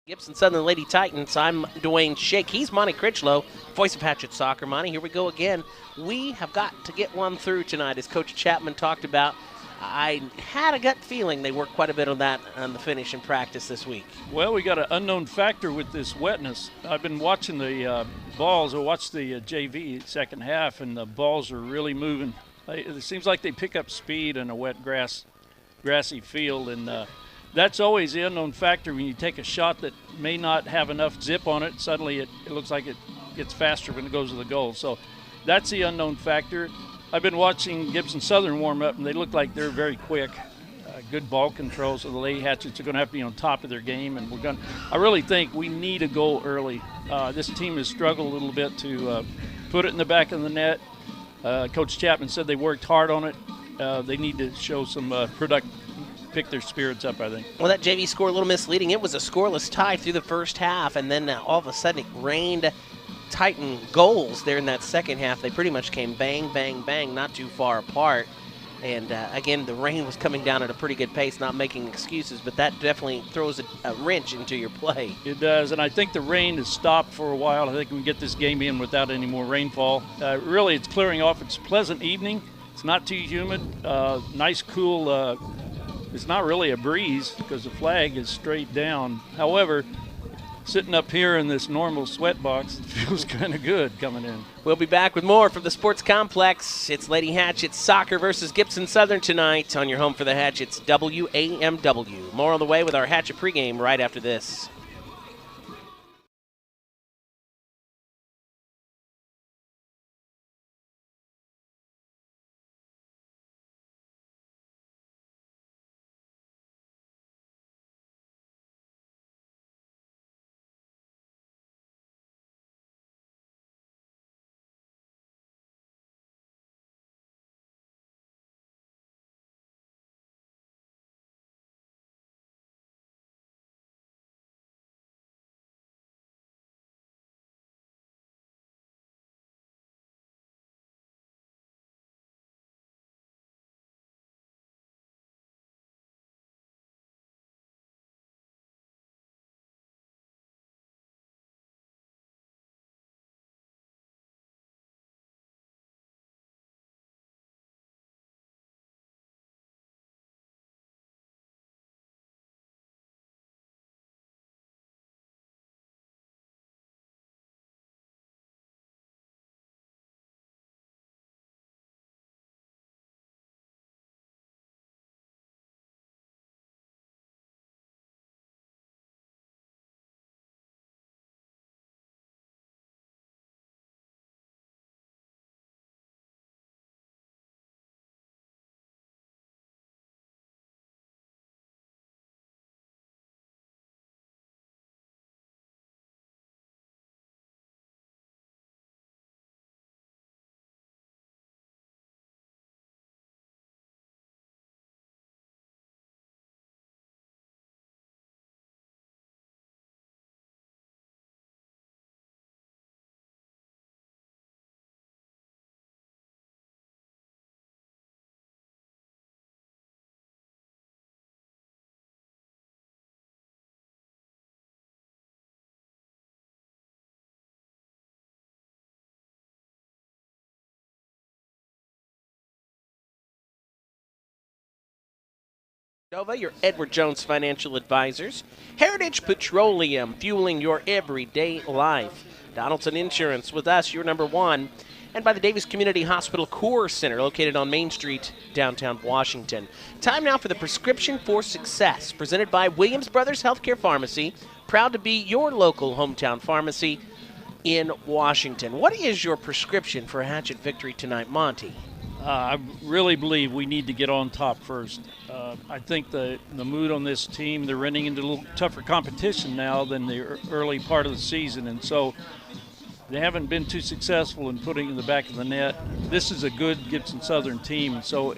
Gibson Southern Lady Titans. I'm Dwayne Shake. He's Monty Critchlow, voice of Hatchets Soccer. Monty, here we go again. We have got to get one through tonight, as Coach Chapman talked about. I had a gut feeling they worked quite a bit on that on the finish in practice this week. Well, we got an unknown factor with this wetness. I've been watching the balls. I watched the JV second half, and the balls are really moving. It seems like they pick up speed in a wet grassy field, and that's always the unknown factor when you take a shot that may not have enough zip on it. Suddenly it looks like it gets faster when it goes to the goal. So that's the unknown factor. I've been watching Gibson Southern warm up, and they look like they're very quick. Good ball control, so the Lady Hatchets are going to have to be on top of their game. And I really think we need a goal early. This team has struggled a little bit to put it in the back of the net. Coach Chapman said they worked hard on it. They need to show some pick their spirits up, I think. Well, that JV score a little misleading. It was a scoreless tie through the first half, and then all of a sudden it rained Titan goals there in that second half. They pretty much came bang, bang, bang, not too far apart. And again, the rain was coming down at a pretty good pace, not making excuses, but that definitely throws a wrench into your play. It does, and I think the rain has stopped for a while. I think we can get this game in without any more rainfall. Really, it's clearing off. It's a pleasant evening. It's not too humid. Nice, cool. It's not really a breeze because the flag is straight down. However, sitting up here in this normal sweat box, it feels kind of good coming in. We'll be back with more from the Sports Complex. It's Lady Hatchets Soccer versus Gibson Southern tonight on your home for the Hatchets, WAMW. More on the way with our Hatchet pregame right after this. Your Edward Jones Financial Advisors. Heritage Petroleum, fueling your everyday life. Donaldson Insurance, with us, your number one. And by the Davis Community Hospital Core Center, located on Main Street, downtown Washington. Time now for the Prescription for Success, presented by Williams Brothers Healthcare Pharmacy, proud to be your local hometown pharmacy in Washington. What is your prescription for a Hatchet victory tonight, Monty? I really believe we need to get on top first. I think the mood on this team, they're running into a little tougher competition now than the early part of the season, and so they haven't been too successful in putting in the back of the net. This is a good Gibson Southern team, so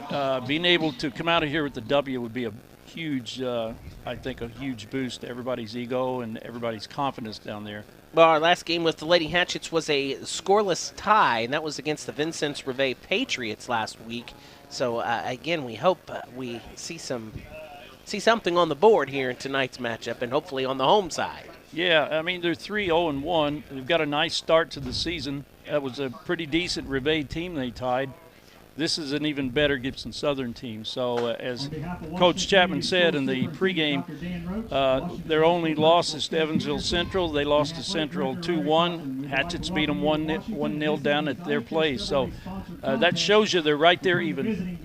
being able to come out of here with the W would be a huge, I think, a huge boost to everybody's ego and everybody's confidence down there. Well, our last game with the Lady Hatchets was a scoreless tie, and that was against the Vincent Reveille Patriots last week. So, again, we hope we see some see something on the board here in tonight's matchup, and hopefully on the home side. Yeah, I mean, they're 3-0-1. They've got a nice start to the season. That was a pretty decent Rivet team they tied. This is an even better Gibson Southern team. So as Coach Chapman said in the pregame, their only loss is to Evansville Central. They lost to Central 2-1. Hatchets beat them 1-0 down at their place. So that shows you they're right there even.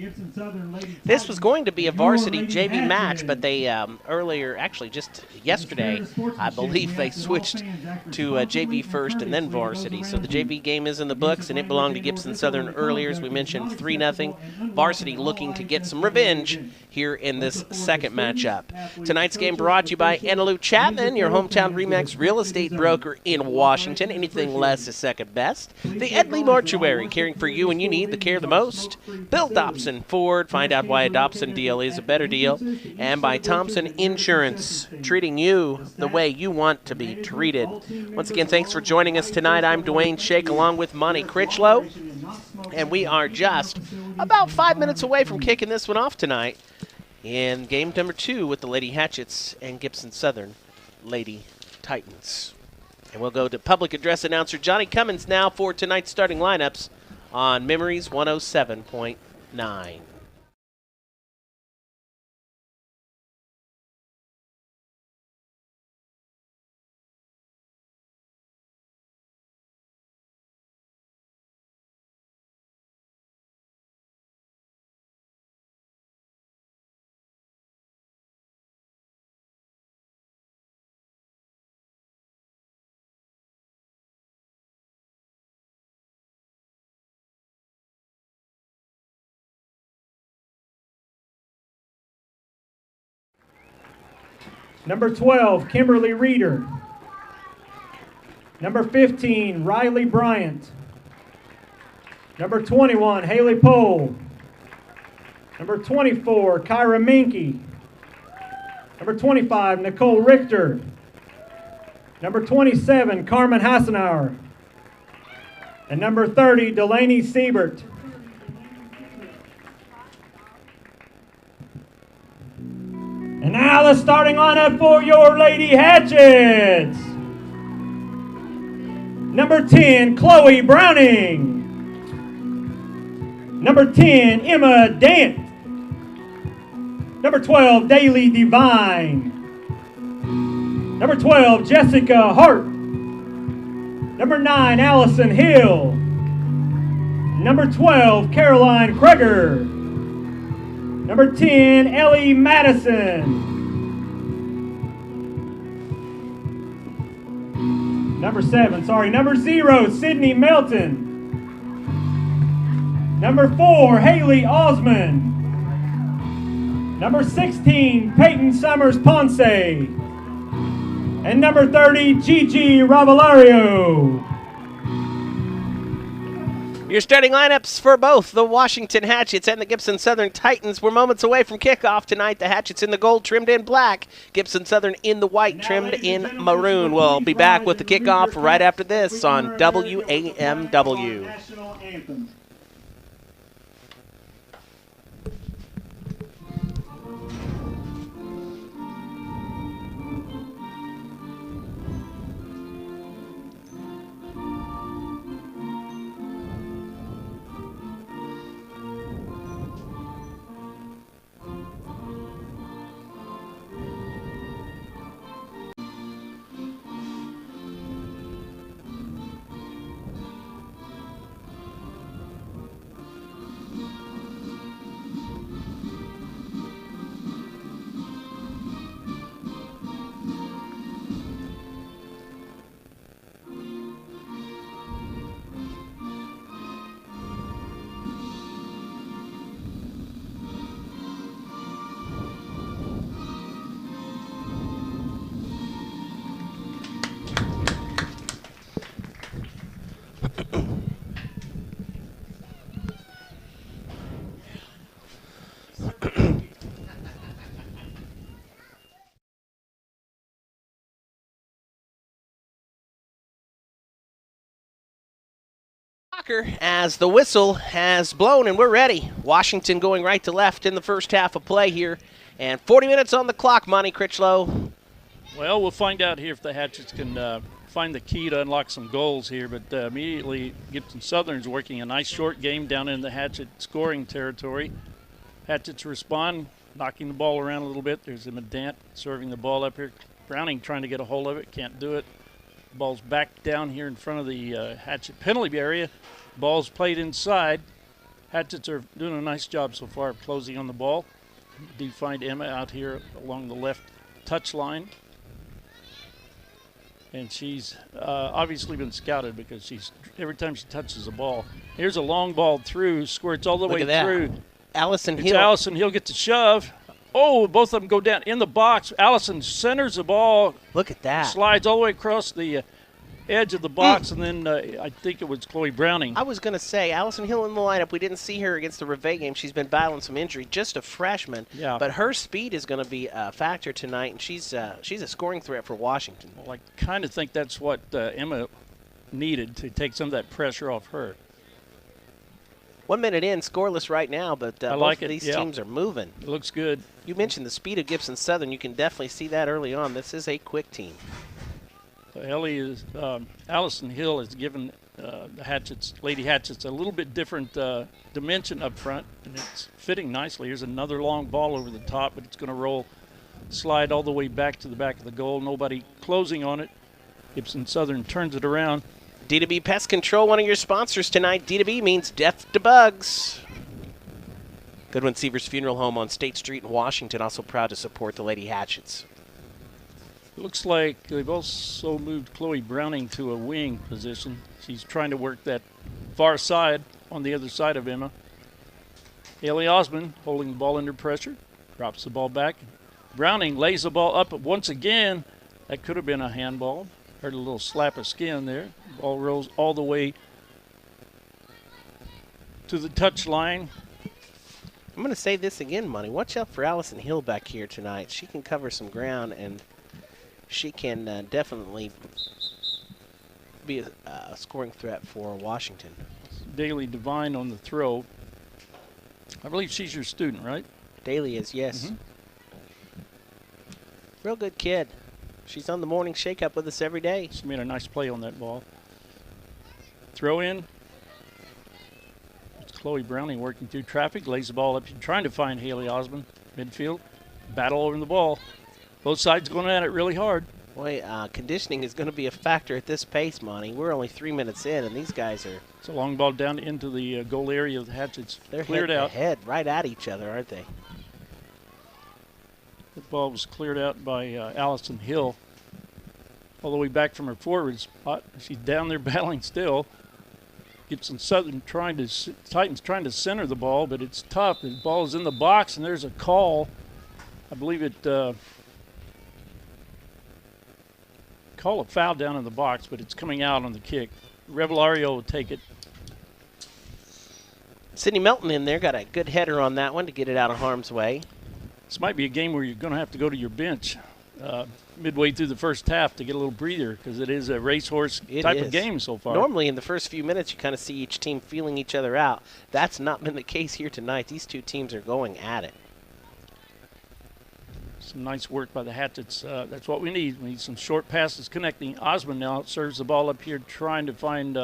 This was going to be a varsity JV match, but they earlier, actually just yesterday, I believe they switched to JV first and then varsity. So the JV game is in the books, and it belonged to Gibson Southern earlier, as we mentioned, 3-0. Varsity looking to get some revenge here in this second matchup. Tonight's game brought to you by Enelou Chapman, your hometown RE/MAX real estate broker in Washington. Anything less is second best. The Edley Mortuary, caring for you when you need the care the most. Bill Dobson Ford, find out why a Dobson deal is a better deal. And by Thompson Insurance, treating you the way you want to be treated. Once again, thanks for joining us tonight. I'm Dwayne Shake along with Monty Critchlow. And we are just about 5 minutes away from kicking this one off tonight in game number 2 with the Lady Hatchets and Gibson Southern Lady Titans. And we'll go to public address announcer Johnny Cummins now for tonight's starting lineups on Memories 107.9. Number 12, Kimberly Reeder. Number 15, Riley Bryant. Number 21, Haley Pohl. Number 24, Kyra Minke. Number 25, Nicole Richter. Number 27, Carmen Hassenauer. And number 30, Delaney Siebert. And now the starting lineup for your Lady Hatchets. Number 10, Chloe Browning. Number 10, Emma Dant. Number 12, Daily Divine. Number 12, Jessica Hart. Number 9, Allison Hill. Number 12, Caroline Kreger. Number 10, Ellie Madison. Number 0, Sydney Melton. Number 4, Haley Osmond. Number 16, Peyton Summers Ponce. And number 30, Gigi Ravalario. Your starting lineups for both the Washington Hatchets and the Gibson Southern Titans. We're moments away from kickoff tonight. The Hatchets in the gold, trimmed in black. Gibson Southern in the white, trimmed in maroon. We'll be back with the kickoff right after this on WAMW. Rocker as the whistle has blown and we're ready. Washington going right to left in the first half of play here. And 40 minutes on the clock, Monty Critchlow. Well, we'll find out here if the Hatchets can find the key to unlock some goals here. But immediately, Gibson Southern's working a nice short game down in the Hatchet scoring territory. Hatchets respond, knocking the ball around a little bit. There's Medant serving the ball up here. Browning trying to get a hold of it, can't do it. Ball's back down here in front of the Hatchet penalty area. Ball's played inside. Hatchets are doing a nice job so far of closing on the ball. Do find Emma out here along the left touch line. And she's obviously been scouted because every time she touches the ball. Here's a long ball through, squirts all the way through. Allison Hill. Allison Hill gets a shove. Oh, both of them go down in the box. Allison centers the ball. Look at that. Slides all the way across the edge of the box, and then I think it was Chloe Browning. I was going to say, Allison Hill in the lineup. We didn't see her against the Reveille game. She's been battling some injury, just a freshman. Yeah. But her speed is going to be a factor tonight, and she's a scoring threat for Washington. Well, I kind of think that's what Emma needed to take some of that pressure off her. 1 minute in, scoreless right now, but both of these teams are moving. It looks good. You mentioned the speed of Gibson Southern. You can definitely see that early on. This is a quick team. Allison Hill has given the Lady Hatchets, a little bit different dimension up front, and it's fitting nicely. Here's another long ball over the top, but it's going to slide all the way back to the back of the goal. Nobody closing on it. Gibson Southern turns it around. D2B Pest Control, one of your sponsors tonight. D2B means death to bugs. Goodwin Seavers Funeral Home on State Street in Washington, also proud to support the Lady Hatchets. It looks like they've also moved Chloe Browning to a wing position. She's trying to work that far side on the other side of Emma. Haley Osmond holding the ball under pressure, drops the ball back. Browning lays the ball up once again. That could have been a handball. Heard a little slap of skin there. Ball rolls all the way to the touch line. I'm going to say this again, Money. Watch out for Allison Hill back here tonight. She can cover some ground, and she can definitely be a scoring threat for Washington. Daly Devine on the throw. I believe she's your student, right? Daly is, yes. Real good kid. She's on the morning shake-up with us every day. She made a nice play on that ball. Throw in. It's Chloe Browning working through traffic, lays the ball up, trying to find Haley Osmond. Midfield, battle over the ball. Both sides going at it really hard. Boy, conditioning is going to be a factor at this pace, Monty. We're only 3 minutes in, and these guys are... It's a long ball down into the goal area of the Hatchets. They're cleared head out. to head right at each other, aren't they? The ball was cleared out by Allison Hill. All the way back from her forward spot. She's down there battling still. Gibson Southern Titans trying to center the ball, but it's tough. The ball is in the box, and there's a call. I believe it call a foul down in the box, but it's coming out on the kick. Revellario will take it. Sydney Melton in there got a good header on that one to get it out of harm's way. This might be a game where you're going to have to go to your bench midway through the first half to get a little breather, because it is a racehorse type of game so far. Normally in the first few minutes you kind of see each team feeling each other out. That's not been the case here tonight. These two teams are going at it. Some nice work by the Hatchets. That's what we need. We need some short passes connecting. Osmond now serves the ball up here, trying to find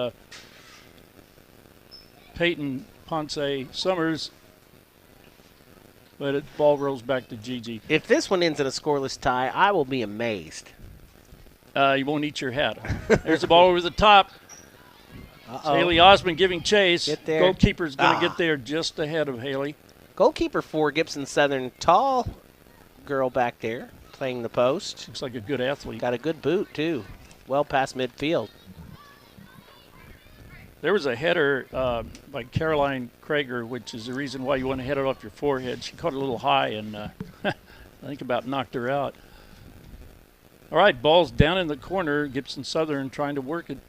Peyton Ponce Summers. But the ball rolls back to Gigi. If this one ends in a scoreless tie, I will be amazed. You won't eat your hat. There's the ball over the top. Haley Osmond giving chase. Get there. Goalkeeper's going to get there just ahead of Haley. Goalkeeper for Gibson Southern, tall girl back there playing the post. Looks like a good athlete. Got a good boot, too. Well past midfield. There was a header by Caroline Krager, which is the reason why you want to head it off your forehead. She caught it a little high and I think about knocked her out. All right, ball's down in the corner. Gibson Southern trying to work it.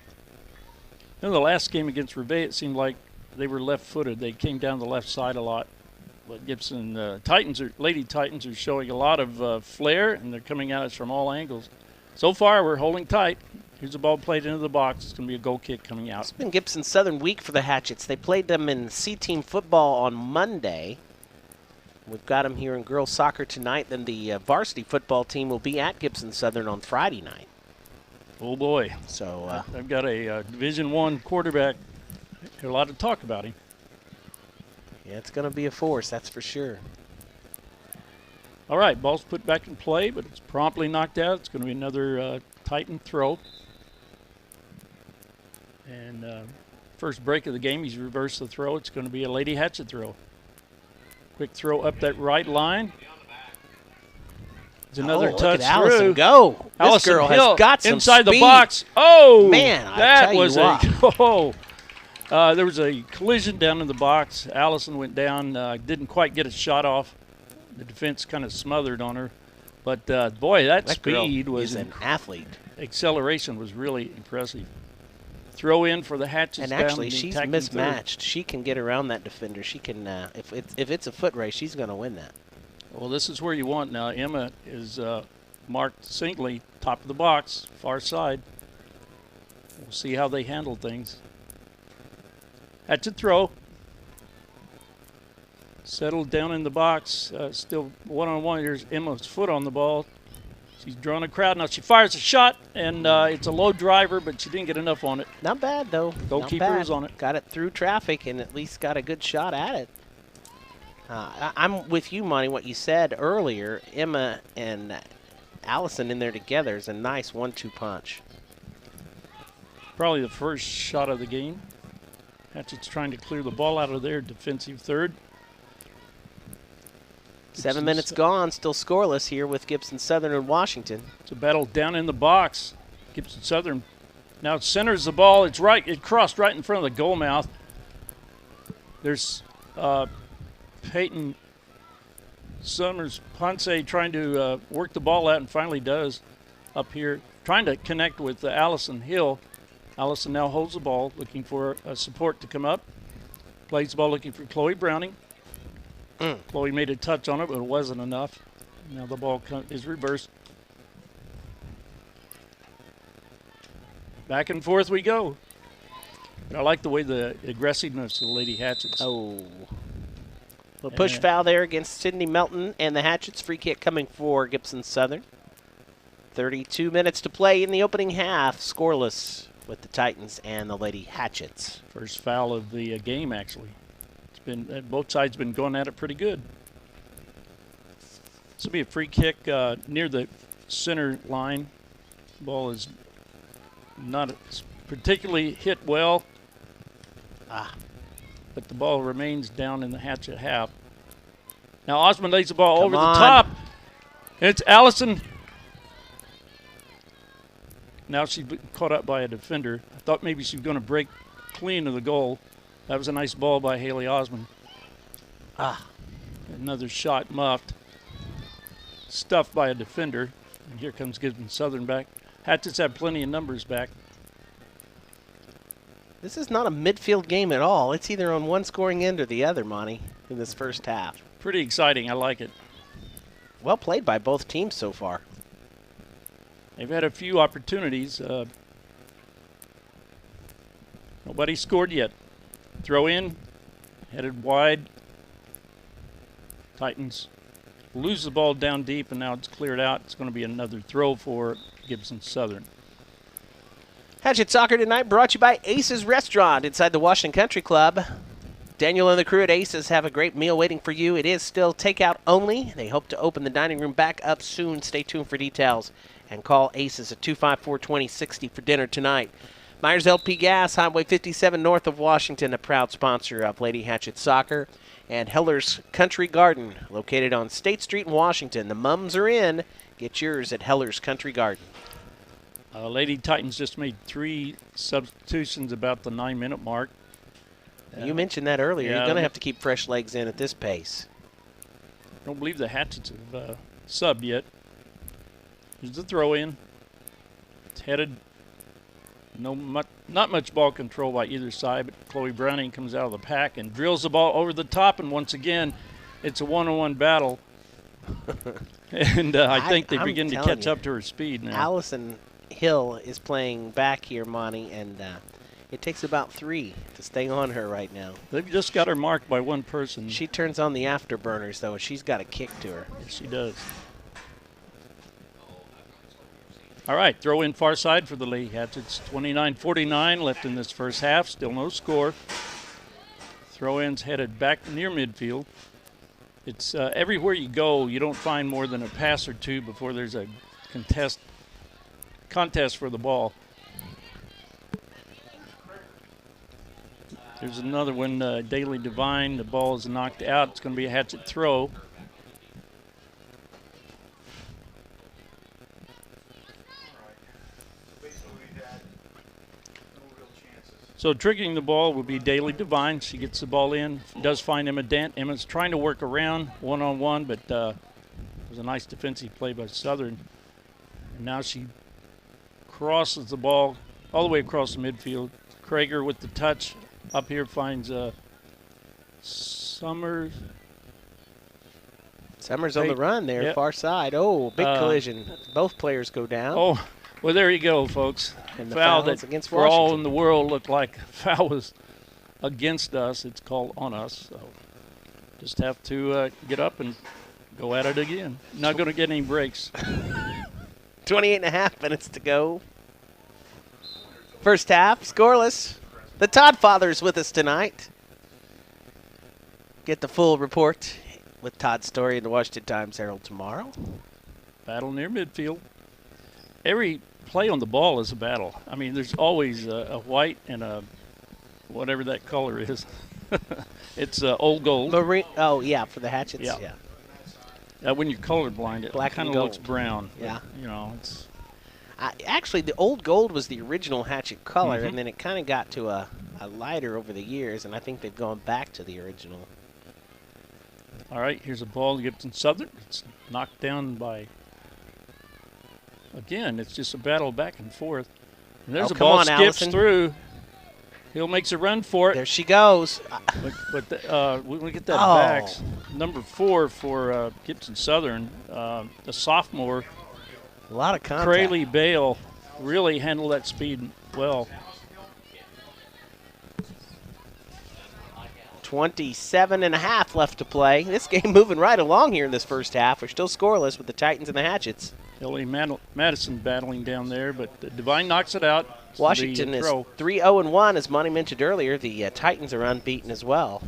In the last game against Reveille, it seemed like they were left-footed. They came down the left side a lot. But Gibson Lady Titans are showing a lot of flair, and they're coming at us from all angles. So far, we're holding tight. Here's the ball played into the box. It's going to be a goal kick coming out. It's been Gibson Southern week for the Hatchets. They played them in C-team football on Monday. We've got them here in girls soccer tonight. Then the varsity football team will be at Gibson Southern on Friday night. Oh, boy. So they've got a Division I quarterback. A lot of talk about him. yeah, it's going to be a force, that's for sure. All right, ball's put back in play, but it's promptly knocked out. It's going to be another Titan throw. And first break of the game, he's reversed the throw. It's going to be a Lady Hatchet throw. Quick throw up that right line. It's another touch look at Allison through. Go. This Allison girl Hill has got some inside speed. the box. Oh, man, I that tell was you what. there was a collision down in the box. Allison went down, didn't quite get a shot off. The defense kind of smothered on her. But, boy, that speed was an athlete. Acceleration was really impressive. Throw in for the Hatchets. And actually, she's mismatched. She can get around that defender. She can, if it's a foot race, she's going to win that. Well, this is where you want now. Emma is marked singly, top of the box, far side. We'll see how they handle things. Hatchet throw. Settled down in the box. Still one-on-one. Here's Emma's foot on the ball. She's drawing a crowd. Now she fires a shot, and it's a low driver, but she didn't get enough on it. Not bad, though. Goalkeeper is on it. Got it through traffic and at least got a good shot at it. I'm with you, Monty, what you said earlier. Emma and Allison in there together is a nice 1-2 punch. Probably the first shot of the game. Hatchet's trying to clear the ball out of there. Defensive third. 7 minutes gone, still scoreless here with Gibson Southern and Washington. It's a battle down in the box. Gibson Southern now centers the ball. It's right. It crossed right in front of the goal mouth. There's Peyton Summers Ponce trying to work the ball out and finally does up here. Trying to connect with Allison Hill. Allison now holds the ball, looking for support to come up. Plays the ball looking for Chloe Browning. Chloe made a touch on it, but it wasn't enough. Now the ball is reversed. Back and forth we go. But I like the way the aggressiveness of the Lady Hatchets. Oh. A push foul there against Sydney Melton, and the Hatchets free kick coming for Gibson Southern. 32 minutes to play in the opening half. Scoreless with the Titans and the Lady Hatchets. First foul of the game, actually. Been both sides been going at it pretty good. This will be a free kick near the center line. Ball is not particularly hit well, but the ball remains down in the Hatchet half. Now Osmond lays the ball over the top. It's Allison. Now she's caught up by a defender. I thought maybe she was going to break clean of the goal. That was a nice ball by Haley Osmond. Another shot muffed. Stuffed by a defender. And here comes Gibson Southern back. Hatchets have plenty of numbers back. This is not a midfield game at all. It's either on one scoring end or the other, Monty, in this first half. Pretty exciting. I like it. Well played by both teams so far. They've had a few opportunities. Nobody scored yet. Throw in, headed wide. Titans lose the ball down deep, and now it's cleared out. It's going to be another throw for Gibson Southern. Hatchet Soccer tonight brought to you by Aces Restaurant inside the Washington Country Club. Daniel and the crew at Aces have a great meal waiting for you. It is still takeout only. They hope to open the dining room back up soon. Stay tuned for details and call Aces at 254-2060 for dinner tonight. Myers LP Gas, Highway 57 north of Washington, a proud sponsor of Lady Hatchet Soccer. And Heller's Country Garden, located on State Street in Washington. The mums are in. Get yours at Heller's Country Garden. Lady Titans just made 3 substitutions about the 9-minute mark. You mentioned that earlier. Yeah, You're going to have to keep fresh legs in at this pace. I don't believe the Hatchets have subbed yet. Here's the throw in. It's headed. Not much ball control by either side, but Chloe Browning comes out of the pack and drills the ball over the top, and once again, it's a one-on-one battle. And I think they begin to catch up to her speed now. Allison Hill is playing back here, Monty, and it takes about 3 to stay on her right now. They've just got her marked by one person. She turns on the afterburners, though, and she's got a kick to her. Yes, she does. All right, throw in far side for the Lady Hatchets. 29-49 left in this first half. Still no score. Throw-ins headed back near midfield. It's everywhere you go, you don't find more than a pass or two before there's a contest for the ball. There's another one, Daily Divine. The ball is knocked out. It's going to be a Hatchet throw. So triggering the ball will be Daily Divine. She gets the ball in, does find Emma Dent. Emma's trying to work around one-on-one, but it was a nice defensive play by Southern. And now she crosses the ball all the way across the midfield. Krager with the touch up here finds Summers. Summers on the run there, yep. Far side. Oh, big collision. Both players go down. Oh, well, there you go, folks. And the foul foul's that against for all Washington. in the world looked like foul was against us. It's called on us. So just have to get up and go at it again. Not going to get any breaks. 28.5 minutes to go. First half, scoreless. The Todd Father's with us tonight. Get the full report with Todd's story in the Washington Times-Herald tomorrow. Battle near midfield. Every play on the ball is a battle. I mean, there's always a white and a whatever that color is. It's old gold. Marine. Oh, yeah, for the Hatchets. Yeah. Yeah. When you're colorblind, it Black kind and of looks gold. brown. Yeah. You know, it's Actually, the old gold was the original Hatchet color, and then it kind of got to a lighter over the years, and I think they've gone back to the original. all right. Here's a ball to Gibson Southern. It's knocked down by. Again, it's just a battle back and forth. And there's Oh, a come ball on, skips Allison. through. Hill makes a run for it. There she goes. But we get that Oh. back. Number 4 for Gibson Southern, the sophomore, A lot of contact. Crayley Bale, really handled that speed well. 27.5 left to play. This game moving right along here in this first half. We're still scoreless with the Titans and the Hatchets. Ellie Madison battling down there, but Divine knocks it out. So Washington the is throw. 3-0-1, as Monty mentioned earlier. The Titans are unbeaten as well.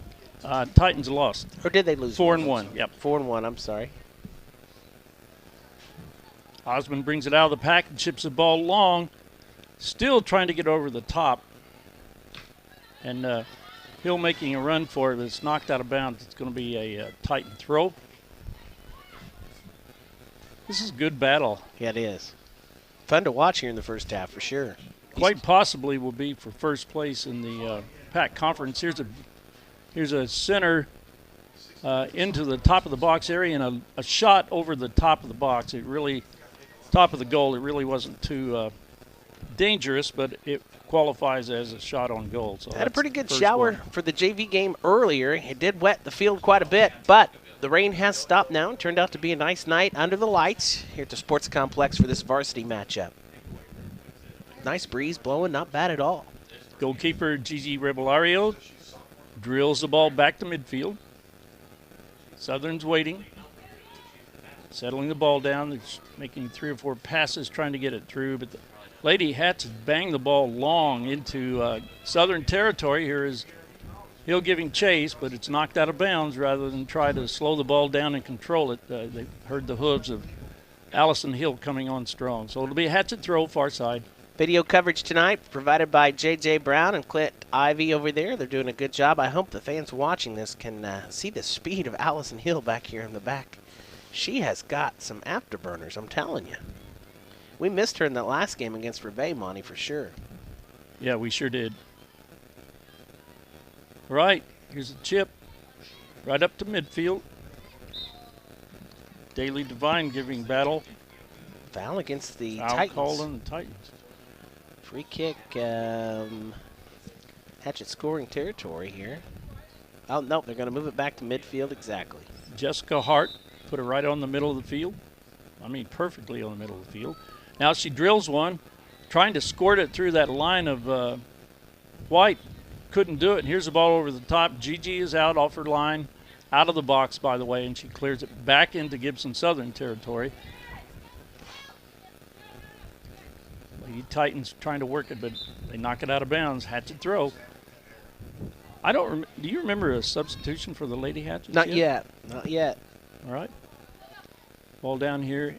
Titans lost. Or did they lose? 4-1. Yep. 4-1, I'm sorry. Osmond brings it out of the pack and chips the ball long. Still trying to get over the top. And Hill making a run for it, but it's knocked out of bounds. It's going to be a Titan throw. This is a good battle. Yeah, it is. Fun to watch here in the first half, for sure. Quite possibly will be for first place in the PAC conference. Here's a center into the top of the box area and a shot over the top of the box. It really, top of the goal, it really wasn't too dangerous, but it qualifies as a shot on goal. So Had a pretty good first shower one. for the JV game earlier. It did wet the field quite a bit, but the rain has stopped now and turned out to be a nice night under the lights here at the Sports Complex for this varsity matchup. Nice breeze blowing, not bad at all. Goalkeeper Gigi Rebelario drills the ball back to midfield. Southern's waiting, settling the ball down. They're making 3 or 4 passes trying to get it through, but the Lady Hats bang the ball long into Southern territory. Here is Hill giving chase, but it's knocked out of bounds rather than try to slow the ball down and control it. They heard the hooves of Allison Hill coming on strong. So it'll be a Hatchet throw, far side. Video coverage tonight provided by J.J. Brown and Clint Ivy over there. They're doing a good job. I hope the fans watching this can see the speed of Allison Hill back here in the back. She has got some afterburners, I'm telling you. We missed her in that last game against Reve, Monty, for sure. Yeah, we sure did. Right, here's a chip right up to midfield. Daily Divine giving battle. Foul against the Foul Titans. called on the Titans. Free kick. Hatchet scoring territory here. Oh, no, they're going to move it back to midfield exactly. Jessica Hart put her right on the middle of the field. I mean, perfectly on the middle of the field. Now she drills one trying to squirt it through that line of white. Couldn't do it. And here's the ball over the top. Gigi is out off her line, out of the box, by the way, and she clears it back into Gibson Southern territory. Lady Titans trying to work it, but they knock it out of bounds. Hatchet throw. Do you remember a substitution for the Lady Hatchets? Not yet. Not yet. All right. Ball down here.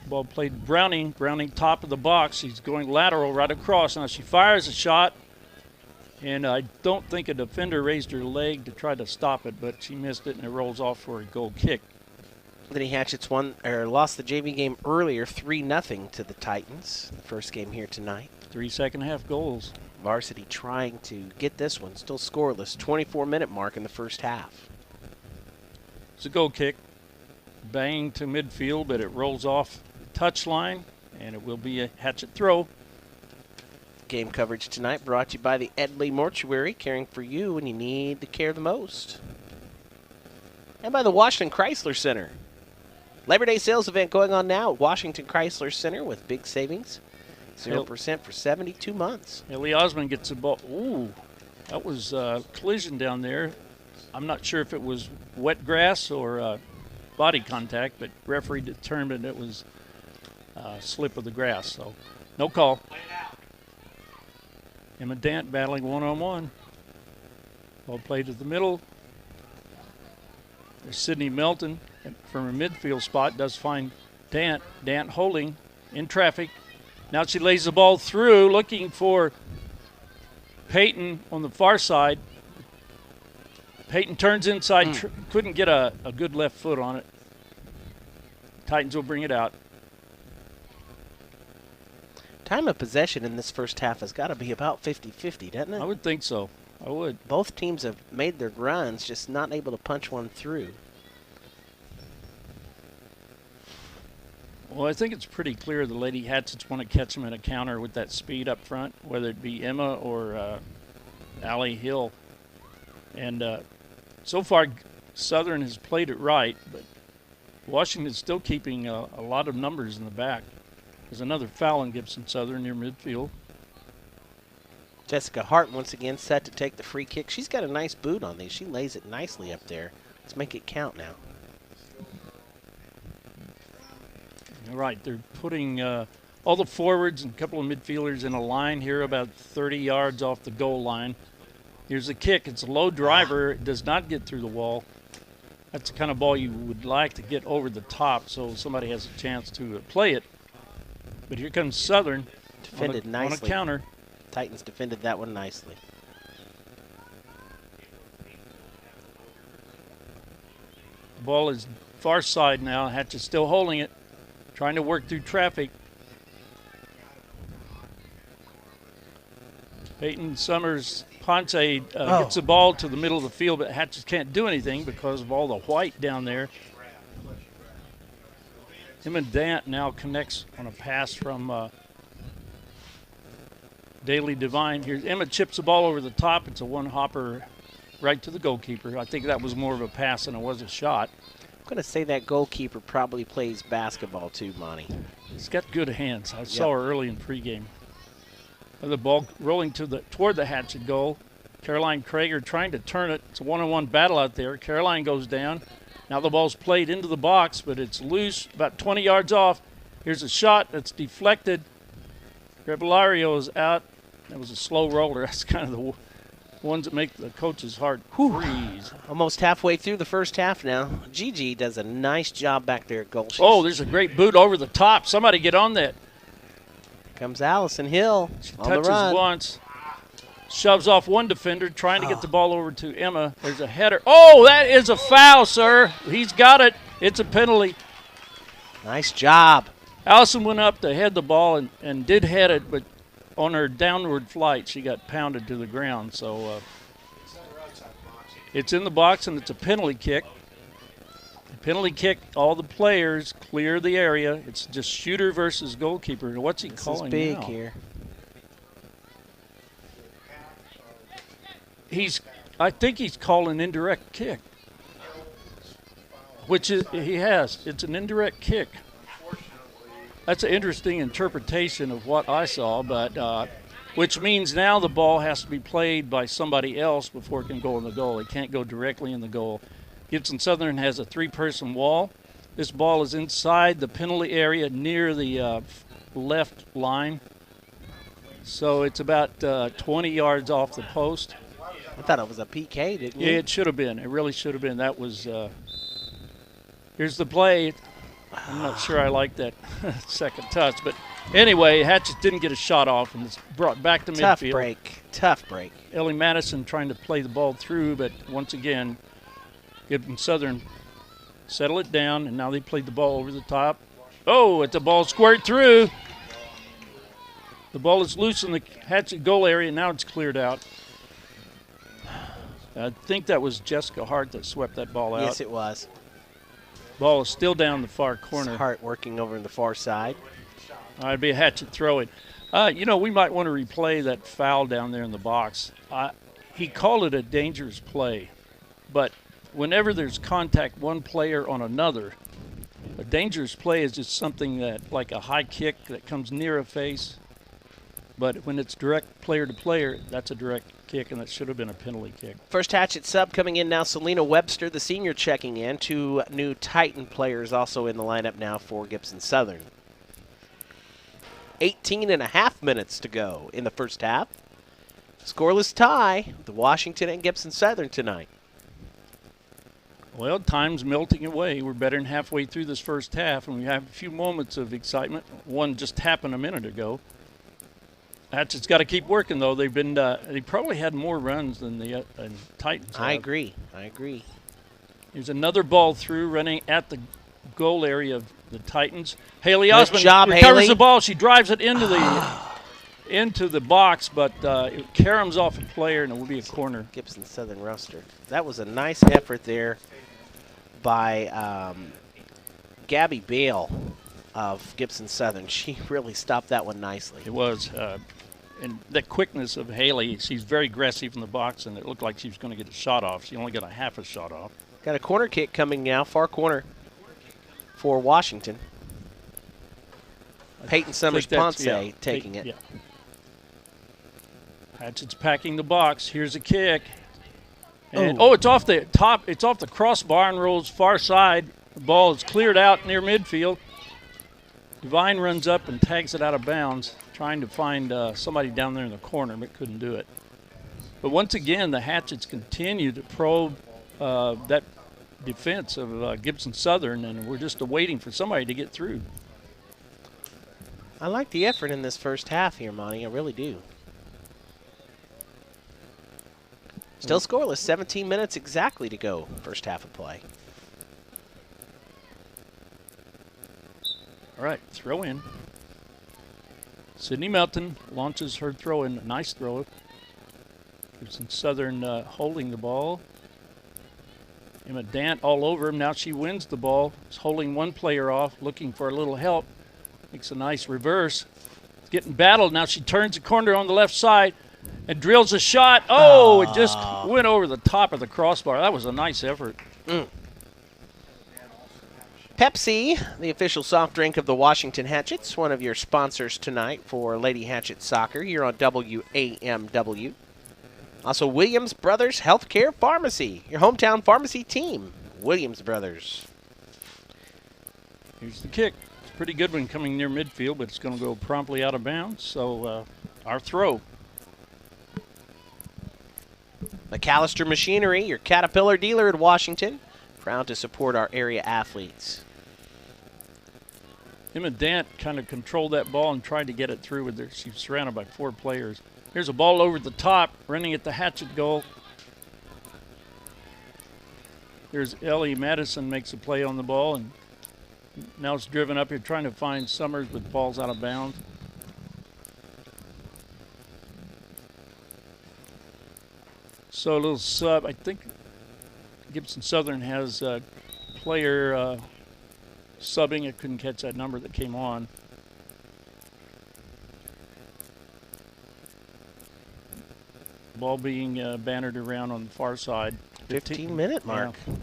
Ball played Browning. Browning top of the box. She's going lateral right across. Now she fires a shot, and I don't think a defender raised her leg to try to stop it, but she missed it, and it rolls off for a goal kick. Lady Hatchets lost the JV game earlier, 3-0 to the Titans. First game here tonight. 3 second-half goals. Varsity trying to get this one, still scoreless. 24-minute mark in the first half. It's a goal kick. Bang to midfield, but it rolls off the touchline, and it will be a Hatchet throw. Game coverage tonight brought to you by the Edley Mortuary, caring for you when you need to care the most. And by the Washington Chrysler Center. Labor Day sales event going on now at Washington Chrysler Center with big savings. 0% for 72 months. Ellie Osmond gets the ball. Ooh, that was a collision down there. I'm not sure if it was wet grass or body contact, but referee determined it was a slip of the grass, so no call. Emma Dant battling one-on-one. Ball played to the middle. There's Sydney Melton from her midfield spot, does find Dant. Dant holding in traffic. Now she lays the ball through, looking for Peyton on the far side. Peyton turns inside, couldn't get a good left foot on it. Titans will bring it out. Time of possession in this first half has got to be about 50-50, doesn't it? I would think so. I would. Both teams have made their runs, just not able to punch one through. Well, I think it's pretty clear the Lady Hatchets want to catch them in a counter with that speed up front, whether it be Emma or Allie Hill. And so far, Southern has played it right, but Washington's still keeping a lot of numbers in the back. There's another foul in Gibson Southern near midfield. Jessica Hart once again set to take the free kick. She's got a nice boot on these. She lays it nicely up there. Let's make it count now. All right, they're putting all the forwards and a couple of midfielders in a line here about 30 yards off the goal line. Here's the kick. It's a low driver. It does not get through the wall. That's the kind of ball you would like to get over the top so somebody has a chance to play it. But here comes Southern defended on nicely. A counter. Titans defended that one nicely. The ball is far side now. Hatch still holding it, trying to work through traffic. Peyton Summers Ponce gets the ball to the middle of the field, but Hatches can't do anything because of all the white down there. Emma Dant now connects on a pass from Daly Devine. Here's Emma chips the ball over the top. It's a one-hopper right to the goalkeeper. I think that was more of a pass than it was a shot. I'm going to say that goalkeeper probably plays basketball too, Monty. She's got good hands. I saw her early in pregame. The ball rolling toward the Hatchet goal. Caroline Krager trying to turn it. It's a one-on-one battle out there. Caroline goes down. Now the ball's played into the box, but it's loose, about 20 yards off. Here's a shot that's deflected. Grebellario is out. That was a slow roller. That's kind of the ones that make the coach's heart freeze. Almost halfway through the first half now. Gigi does a nice job back there at goal. Oh, there's a great boot over the top. Somebody get on that. Comes Allison Hill. She on the touches run. once. Shoves off one defender, trying to get the ball over to Emma. There's a header. Oh, that is a foul, sir. He's got it. It's a penalty. Nice job. Allison went up to head the ball and did head it, but on her downward flight, she got pounded to the ground. So it's in the box, and it's a penalty kick. Penalty kick, all the players clear the area. It's just shooter versus goalkeeper. What's he calling This is big now? here. I think he's called an indirect kick, which is he has. It's an indirect kick. That's an interesting interpretation of what I saw, but which means now the ball has to be played by somebody else before it can go in the goal. It can't go directly in the goal. Gibson Southern has a 3-person wall. This ball is inside the penalty area near the left line. So it's about 20 yards off the post. I thought it was a PK, didn't you? Yeah, it should have been. It really should have been. That was here's the play. I'm not sure I like that second touch. But anyway, Hatchets didn't get a shot off, and it's brought back to midfield. Tough break. Ellie Madison trying to play the ball through, but once again, Gibson Southern settle it down, and now they played the ball over the top. Oh, it's a ball squared through. The ball is loose in the Hatchet goal area, and now it's cleared out. I think that was Jessica Hart that swept that ball out. Yes, it was. Ball is still down the far corner. Hart working over in the far side. It'd be a Hatchet throw-in. We might want to replay that foul down there in the box. He called it a dangerous play, but whenever there's contact one player on another, a dangerous play is just something that, like a high kick that comes near a face. But when it's direct player to player, that's a direct kick, and that should have been a penalty kick. First Hatchet sub coming in now, Selena Webster, the senior, checking in. 2 new Titan players also in the lineup now for Gibson Southern. 18.5 minutes to go in the first half. Scoreless tie, the Washington and Gibson Southern tonight. Well, time's melting away. We're better than halfway through this first half, and we have a few moments of excitement. One just happened a minute ago. Hatchet's got to keep working, though. They've been they probably had more runs than the Titans have. I agree. There's another ball through, running at the goal area of the Titans. Haley Nice Osmond job, recovers Haley. the ball. She drives it into the box, but it caroms off a player, and it will be a corner. Gibson Southern roster. That was a nice effort there by Gabby Bale of Gibson Southern. She really stopped that one nicely. It was. And that quickness of Haley, she's very aggressive in the box, and it looked like she was going to get a shot off. She only got a half a shot off. Got a corner kick coming now, far corner for Washington. Peyton Summers-Ponce taking it. Yeah. Hatchet's packing the box. Here's a kick. And it's off the top. It's off the crossbar and rolls far side. The ball is cleared out near midfield. Devine runs up and tags it out of bounds, trying to find somebody down there in the corner, but couldn't do it. But once again, the Hatchets continue to probe that defense of Gibson Southern, and we're just waiting for somebody to get through. I like the effort in this first half here, Monty. I really do. Still scoreless. 17 minutes exactly to go. First half of play. All right, throw in. Sydney Melton launches her throw in. Nice throw. Gibson Southern holding the ball. Emma Dant all over him. Now she wins the ball. Is holding one player off, looking for a little help. Makes a nice reverse. Getting battled. Now she turns the corner on the left side and drills a shot. Oh, it just went over the top of the crossbar. That was a nice effort. Pepsi, the official soft drink of the Washington Hatchets, one of your sponsors tonight for Lady Hatchet Soccer here on WAMW. Also, Williams Brothers Healthcare Pharmacy, your hometown pharmacy team. Williams Brothers. Here's the kick. It's a pretty good one coming near midfield, but it's going to go promptly out of bounds. So our throw. McAllister Machinery, your Caterpillar dealer in Washington. Proud to support our area athletes. Emma Dant kind of controlled that ball and tried to get it through with her. She's surrounded by 4 players. Here's a ball over the top, running at the Hatchet goal. Here's Ellie Madison makes a play on the ball, and now it's driven up here trying to find Summers, but ball's out of bounds. So a little sub. I think Gibson Southern has a player subbing. I couldn't catch that number that came on. Ball being bannered around on the far side. 15-minute mark. Yeah.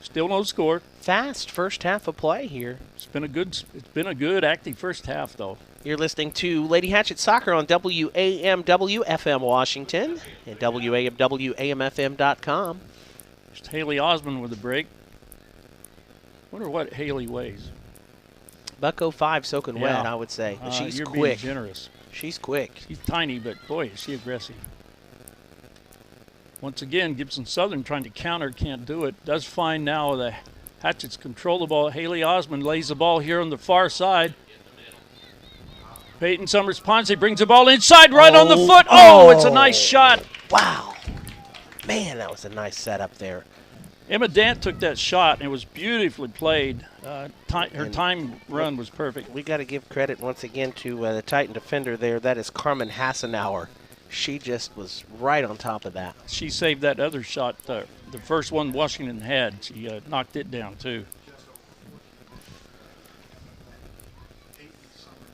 Still no score. Fast first half of play here. It's been a good active first half though. You're listening to Lady Hatchet Soccer on WAMW FM Washington and WAMWAMFM.com. Just Haley Osmond with a break. Wonder what Haley weighs. $105 soaking Yeah. wet, I would say. But she's you're quick. being generous. She's quick. She's tiny, but boy, is she aggressive. Once again, Gibson Southern trying to counter, can't do it. Does find now the Hatchets control the ball. Haley Osmond lays the ball here on the far side. Peyton Summers Ponce brings the ball inside right on the foot. Oh, it's a nice shot. Wow. Man, that was a nice setup there. Emma Dant took that shot, and it was beautifully played. Her time run was perfect. We got to give credit once again to the Titan defender there. That is Carmen Hassenauer. She just was right on top of that. She saved that other shot, the first one Washington had. She knocked it down, too.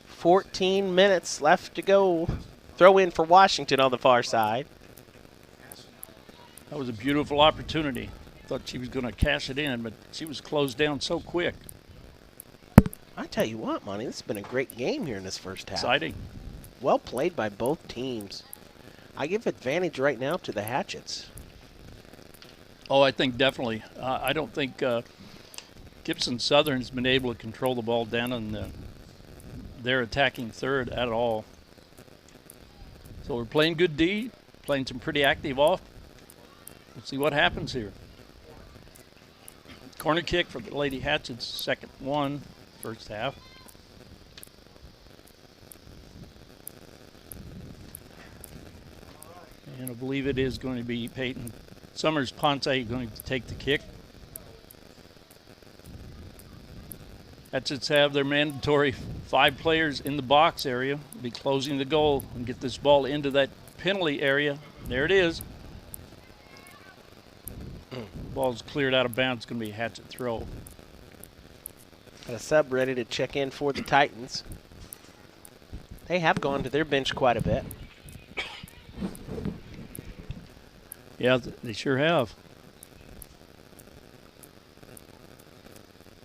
14 minutes left to go. Throw in for Washington on the far side. That was a beautiful opportunity. Thought she was going to cash it in, but she was closed down so quick. I tell you what, Monty, this has been a great game here in this first half. Exciting. Well played by both teams. I give advantage right now to the Hatchets. Oh, I think definitely. I don't think Gibson Southern has been able to control the ball down on their attacking third at all. So we're playing good D, playing some pretty active off. Let's see what happens here. Corner kick for the Lady Hatchets, second one, first half. And I believe it is going to be Peyton Summers Ponce going to take the kick. Hatchets have their mandatory 5 players in the box area. Be closing the goal and get this ball into that penalty area. There it is. Ball's cleared out of bounds. It's going to be a Hatchet throw. Got a sub ready to check in for the Titans. They have gone to their bench quite a bit. Yeah, they sure have.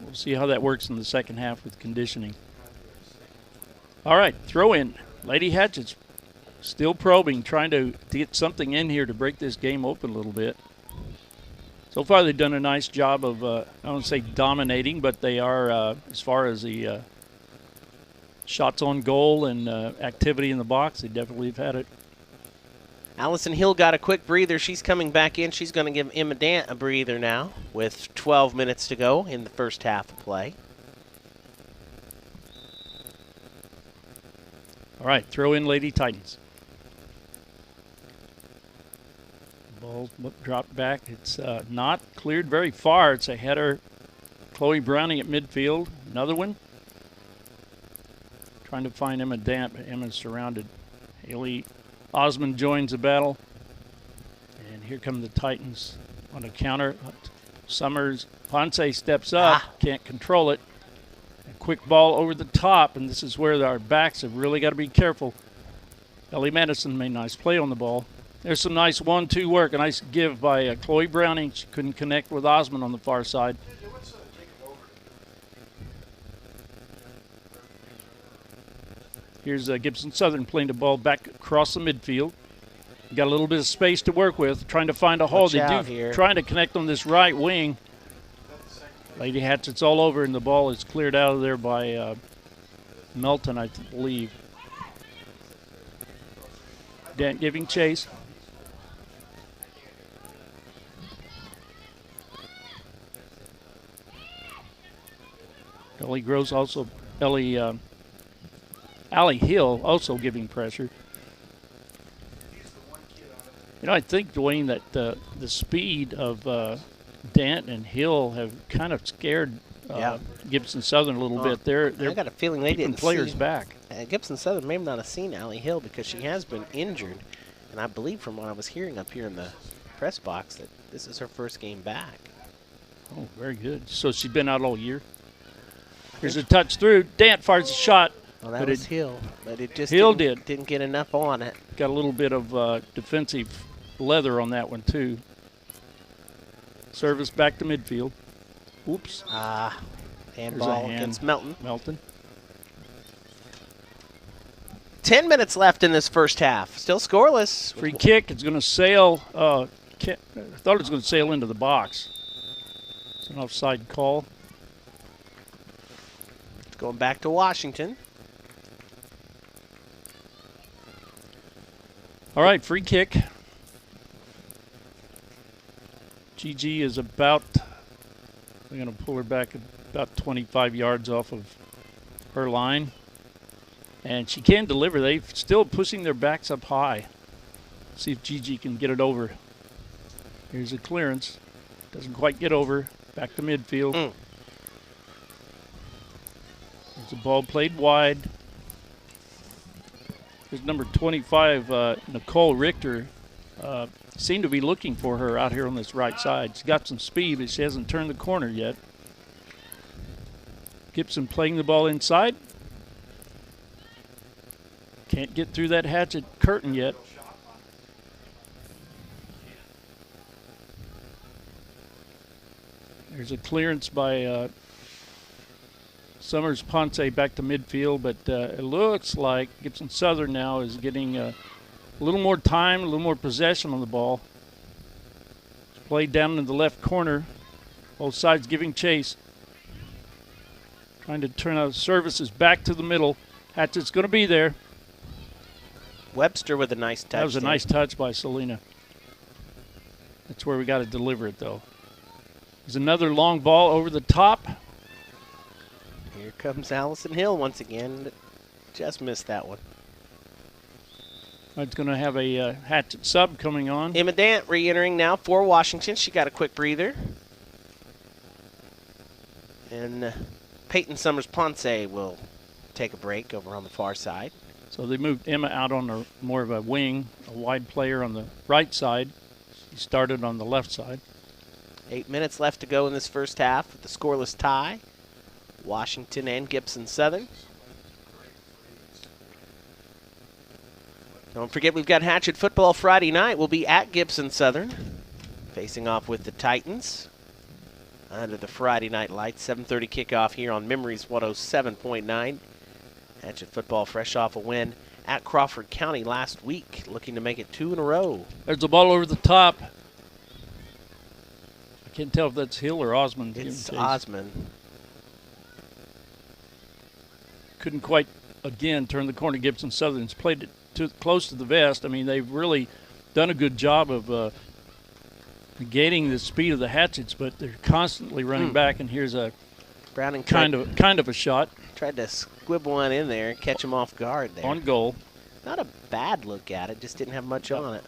We'll see how that works in the second half with conditioning. All right, throw in. Lady Hatchets still probing, trying to get something in here to break this game open a little bit. So far, they've done a nice job of, I don't want to say dominating, but they are, as far as the shots on goal and activity in the box, they definitely have had it. Allison Hill got a quick breather. She's coming back in. She's going to give Emma Dant a breather now with 12 minutes to go in the first half of play. All right, throw in Lady Titans. Ball dropped back. It's not cleared very far. It's a header. Chloe Browning at midfield. Another one. Trying to find Emma Dant, but Emma's surrounded. Haley Osmond joins the battle. And here come the Titans on a counter. Summers, Ponce steps up, can't control it. A quick ball over the top, and this is where our backs have really got to be careful. Ellie Madison made a nice play on the ball. There's some nice 1-2 work, a nice give by Chloe Browning. She couldn't connect with Osmond on the far side. Here's Gibson Southern playing the ball back across the midfield. Got a little bit of space to work with, trying to find a hole. They do trying to connect on this right wing. Lady Hatchets all over, and the ball is cleared out of there by Melton, I believe. Dant giving chase. Allie Hill also giving pressure. You know, I think, Dwayne, that the speed of Dant and Hill have kind of scared Gibson Southern a little bit. They're I got a feeling they didn't players see, back. Gibson Southern may not have seen Allie Hill because she has been injured. And I believe from what I was hearing up here in the press box that this is her first game back. Oh, very good. So she's been out all year. Here's a touch through. Dant fires a shot. Well, that was Hill, but it just Hill didn't get enough on it. Got a little bit of defensive leather on that one, too. Service back to midfield. Oops. Handball against Melton. Melton. 10 minutes left in this first half. Still scoreless. Free kick. It's going to sail. I thought it was going to sail into the box. It's an offside call. It's going back to Washington. All right, free kick. Gigi is about, I'm going to pull her back about 25 yards off of her line. And she can deliver. They're still pushing their backs up high. See if Gigi can get it over. Here's a clearance. Doesn't quite get over. Back to midfield. There's the ball played wide. There's number 25, Nicole Richter. Seemed to be looking for her out here on this right side. She's got some speed, but she hasn't turned the corner yet. Gibson playing the ball inside. Can't get through that Hatchet curtain yet. There's a clearance by Summers Ponce back to midfield, but it looks like Gibson Southern now is getting a little more time, a little more possession on the ball. It's played down in the left corner. Both sides giving chase. Trying to turn out services back to the middle. Hatchet's going to be there. Webster with a nice touch. That was a nice touch by Selena. That's where we got to deliver it, though. There's another long ball over the top. Here comes Allison Hill once again. Just missed that one. It's going to have a Hatchet sub coming on. Emma Dant re-entering now for Washington. She got a quick breather. And Peyton Summers Ponce will take a break over on the far side. So they moved Emma out on more of a wing, a wide player on the right side. She started on the left side. 8 minutes left to go in this first half with the scoreless tie. Washington and Gibson Southern. Don't forget we've got Hatchet football Friday night. We'll be at Gibson Southern, facing off with the Titans under the Friday night lights. 7:30 kickoff here on Memories 107.9. Hatchet football fresh off a win at Crawford County last week, looking to make it 2 in a row. There's the ball over the top. I can't tell if that's Hill or Osmond. It's Osmond. Couldn't quite, again, turn the corner. Gibson Southern's played it too close to the vest. I mean, they've really done a good job of negating the speed of the Hatchets, but they're constantly running back, and here's a Browning kind of a shot. Tried to squib one in there, catch him off guard there. On goal. Not a bad look at it, just didn't have much on it.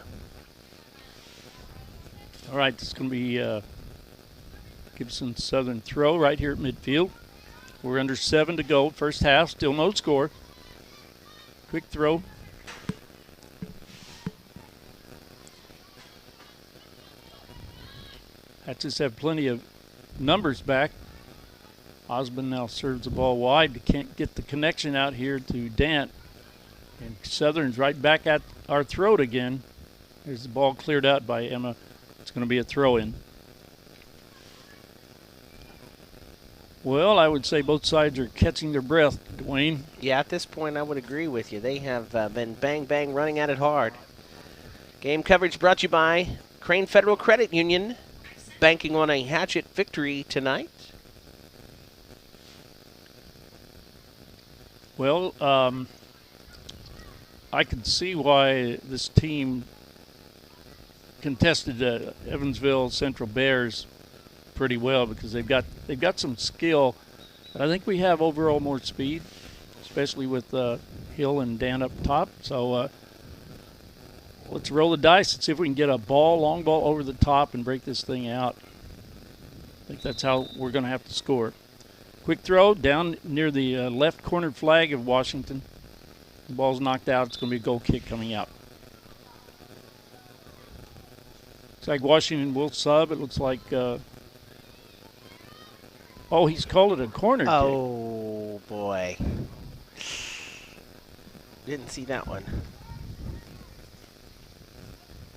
All right, this is going to be Gibson Southern throw right here at midfield. We're under 7 to go. First half, still no score. Quick throw. Hatchets have plenty of numbers back. Osmond now serves the ball wide. Can't get the connection out here to Dant. And Southern's right back at our throat again. There's the ball cleared out by Emma. It's going to be a throw-in. Well, I would say both sides are catching their breath, Dwayne. Yeah, at this point I would agree with you. They have been bang running at it hard. Game coverage brought to you by Crane Federal Credit Union, banking on a Hatchet victory tonight. Well, I can see why this team contested Evansville Central Bears pretty well, because they've got some skill. But I think we have overall more speed, especially with Hill and Dan up top. So let's roll the dice and see if we can get a long ball over the top and break this thing out. I think that's how we're going to have to score. Quick throw down near the left corner flag of Washington. The ball's knocked out. It's going to be a goal kick coming out. Looks like Washington will sub. It looks like he's called it a corner kick. Oh, boy. Didn't see that one.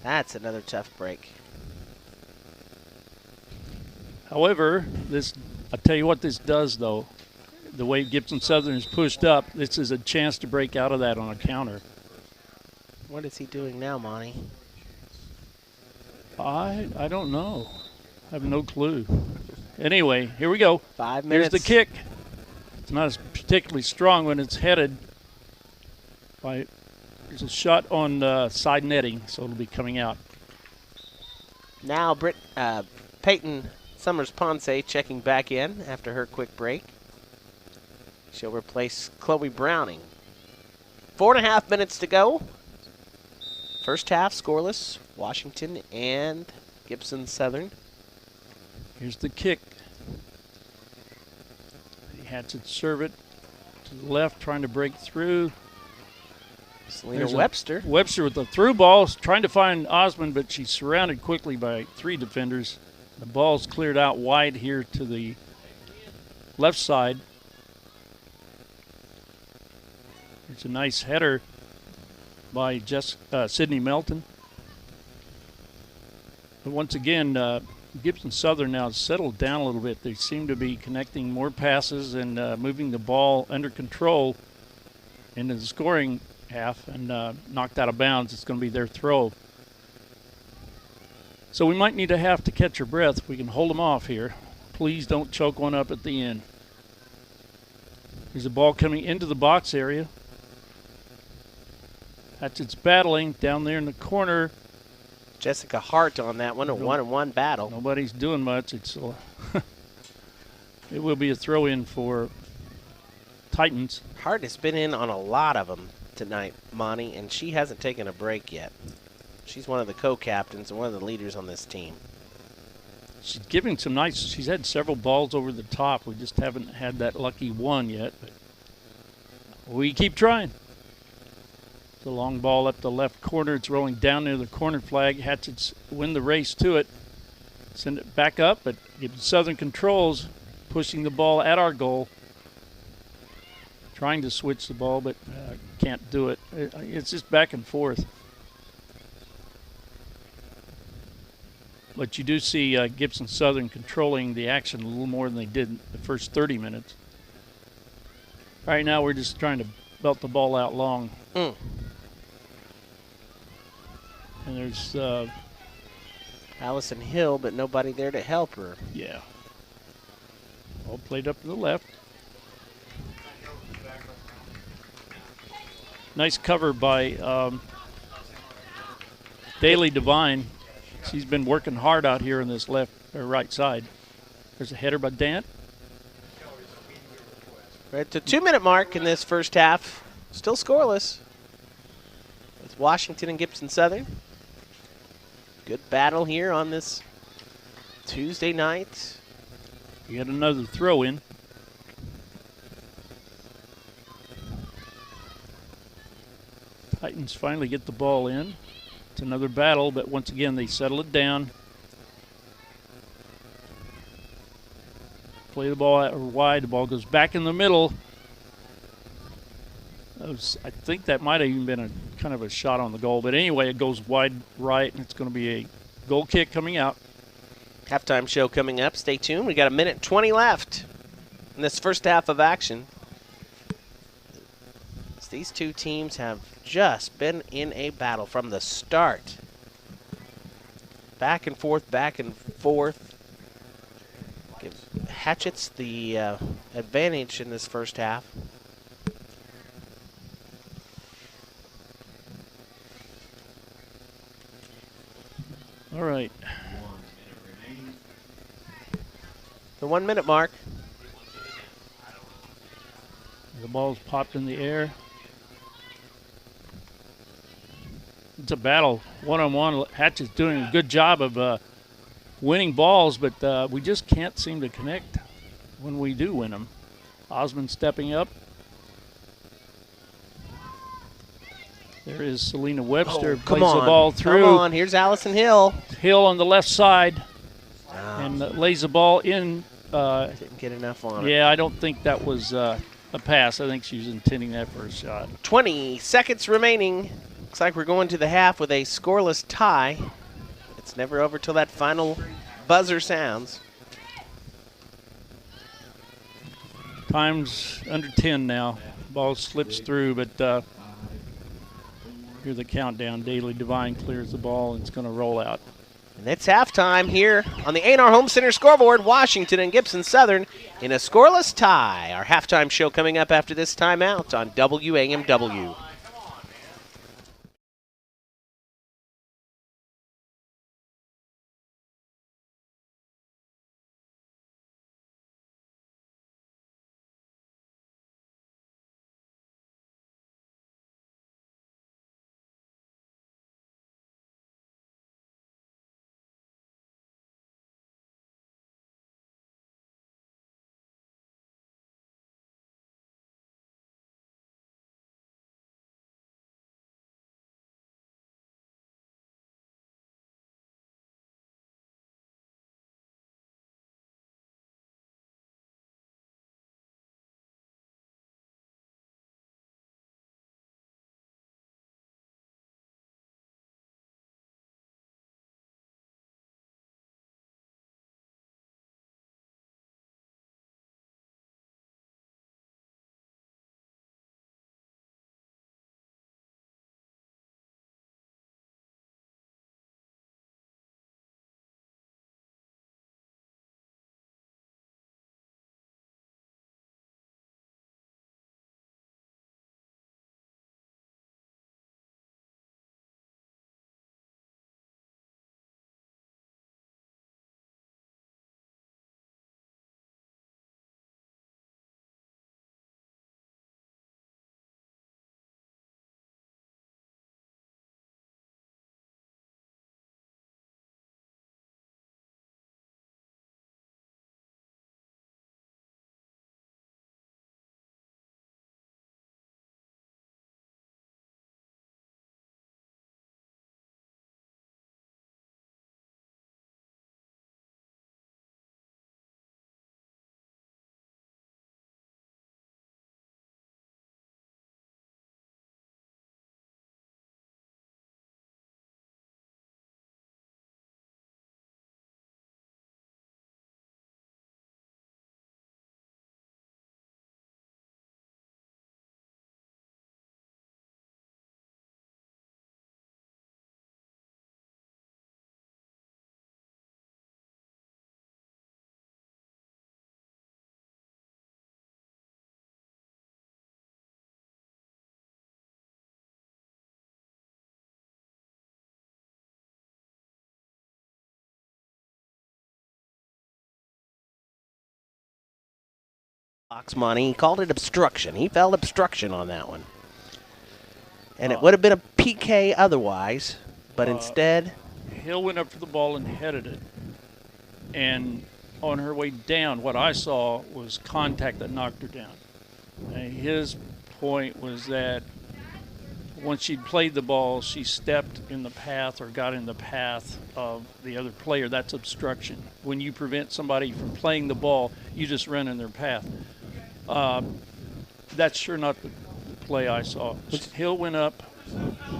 That's another tough break. However, this I'll tell you what this does, though. The way Gibson Southern is pushed up, this is a chance to break out of that on a counter. What is he doing now, Monty? I don't know. I have no clue. Anyway, here we go. 5 minutes. Here's the kick. It's not as particularly strong when it's headed. There's a shot on side netting, so it'll be coming out. Now Peyton Summers-Ponce checking back in after her quick break. She'll replace Chloe Browning. 4.5 minutes to go. First half scoreless. Washington and Gibson Southern. Here's the kick. The Hatchets serve it to the left, trying to break through. Selena Webster. Webster with the through ball, trying to find Osmond, but she's surrounded quickly by 3 defenders. The ball's cleared out wide here to the left side. It's a nice header by Sydney Melton. But once again, Gibson Southern now has settled down a little bit. They seem to be connecting more passes and moving the ball under control into the scoring half and knocked out of bounds. It's going to be their throw. So we might need a half to catch our breath. We can hold them off here. Please don't choke one up at the end. There's a ball coming into the box area. Hatchets battling down there in the corner. Jessica Hart on that one, a 1-on-1 battle. Nobody's doing much. It's it will be a throw-in for Titans. Hart has been in on a lot of them tonight, Monty, and she hasn't taken a break yet. She's one of the co-captains and one of the leaders on this team. She's giving some nice. She's had several balls over the top. We just haven't had that lucky one yet. But we keep trying. The long ball up the left corner. It's rolling down near the corner flag. Hatchets win the race to it. Send it back up, but Gibson Southern controls, pushing the ball at our goal. Trying to switch the ball, but can't do it. It's just back and forth. But you do see Gibson Southern controlling the action a little more than they did in the first 30 minutes. Right now we're just trying to belt the ball out long. And there's Allison Hill, but nobody there to help her. Yeah. All played up to the left. Nice cover by Daly Devine. She's been working hard out here on this left or right side. There's a header by Dant. We're at the 2-minute mark in this first half. Still scoreless. With Washington and Gibson Southern. Good battle here on this Tuesday night. We had another throw in. Titans finally get the ball in. It's another battle, but once again they settle it down. Play the ball out wide. The ball goes back in the middle. I think that might have even been a kind of a shot on the goal. But anyway, it goes wide right, and it's going to be a goal kick coming out. Halftime show coming up. Stay tuned. We got 1:20 left in this first half of action. These two teams have just been in a battle from the start. Back and forth, back and forth. Give Hatchets the advantage in this first half. All right. The 1-minute mark. The ball's popped in the air. It's a battle, one-on-one. Hatchets doing a good job of winning balls, but we just can't seem to connect when we do win them. Osmond stepping up. There is Selena Webster. Plays the ball through. Come on, here's Allison Hill. Hill on the left side and lays the ball in. Didn't get enough on it. Yeah, I don't think that was a pass. I think she was intending that for a shot. 20 seconds remaining. Looks like we're going to the half with a scoreless tie. It's never over till that final buzzer sounds. Time's under 10 now. Ball slips through, but here's the countdown. Daily Divine clears the ball, and it's going to roll out. And it's halftime here on the A&R Home Center scoreboard. Washington and Gibson Southern in a scoreless tie. Our halftime show coming up after this timeout on WAMW. Box money. He called it obstruction. He felt obstruction on that one. And it would have been a PK otherwise, but instead... Hill went up for the ball and headed it. And on her way down, what I saw was contact that knocked her down. And his point was that once she'd played the ball, she stepped in the path or got in the path of the other player. That's obstruction. When you prevent somebody from playing the ball, you just run in their path. That's sure not the play I saw. Hill went up,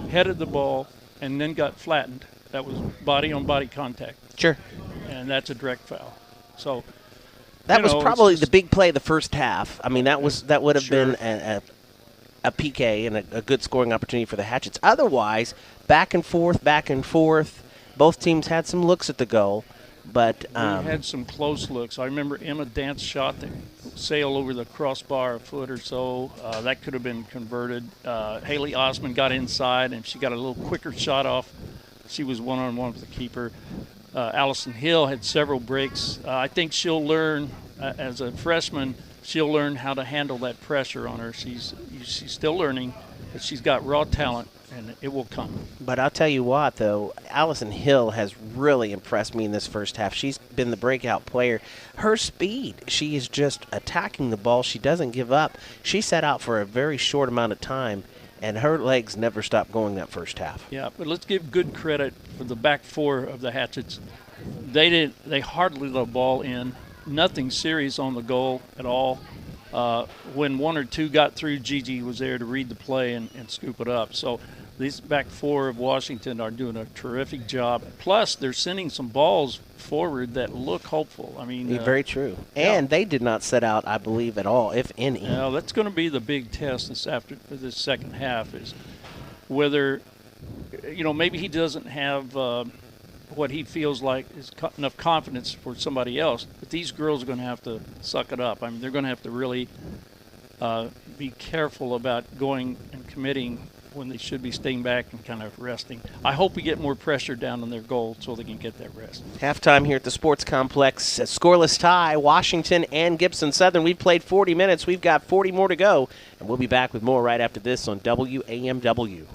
headed the ball, and then got flattened. That was body-on-body contact. Sure. And that's a direct foul. So that was probably the big play of the first half. I mean, that would have been a PK and a good scoring opportunity for the Hatchets. Otherwise, back and forth. Both teams had some looks at the goal, but we had some close looks. I remember Emma Dance shot that sailed over the crossbar a foot or so. That could have been converted. Haley Osman got inside, and she got a little quicker shot off. She was one-on-one with the keeper. Allison Hill had several breaks. I think she'll learn, as a freshman, she'll learn how to handle that pressure on her. She's still learning, but she's got raw talent, and it will come. But I'll tell you what, though, Allison Hill has really impressed me in this first half. She's been the breakout player. Her speed, she is just attacking the ball. She doesn't give up. She set out for a very short amount of time, and her legs never stopped going that first half. Yeah, but let's give good credit for the back four of the Hatchets. They hardly let the ball in. Nothing serious on the goal at all. When one or two got through, Gigi was there to read the play and scoop it up. So These back four of Washington are doing a terrific job. Plus, they're sending some balls forward that look hopeful. I mean, very true. yeah. And they did not set out, I believe, at all, if any. Now, that's going to be the big test for this second half is whether, maybe he doesn't have what he feels like is enough confidence for somebody else. But these girls are going to have to suck it up. I mean, they're going to have to really be careful about going and committing when they should be staying back and kind of resting. I hope we get more pressure down on their goal so they can get that rest. Halftime here at the Sports Complex. A scoreless tie, Washington and Gibson Southern. We've played 40 minutes. We've got 40 more to go, and we'll be back with more right after this on WAMW.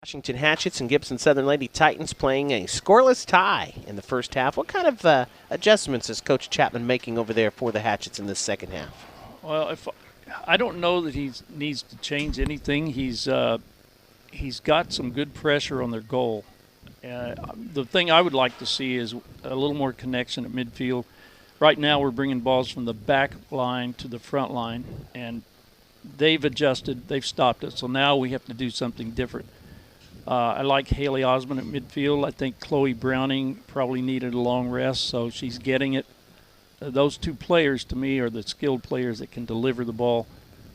Washington Hatchets and Gibson Southern Lady Titans playing a scoreless tie in the first half. What kind of adjustments is Coach Chapman making over there for the Hatchets in this second half? Well, I don't know that he needs to change anything. He's got some good pressure on their goal. The thing I would like to see is a little more connection at midfield. Right now we're bringing balls from the back line to the front line, and they've adjusted. They've stopped it. So now we have to do something different. I like Haley Osmond at midfield. I think Chloe Browning probably needed a long rest, so she's getting it. Those two players, to me, are the skilled players that can deliver the ball,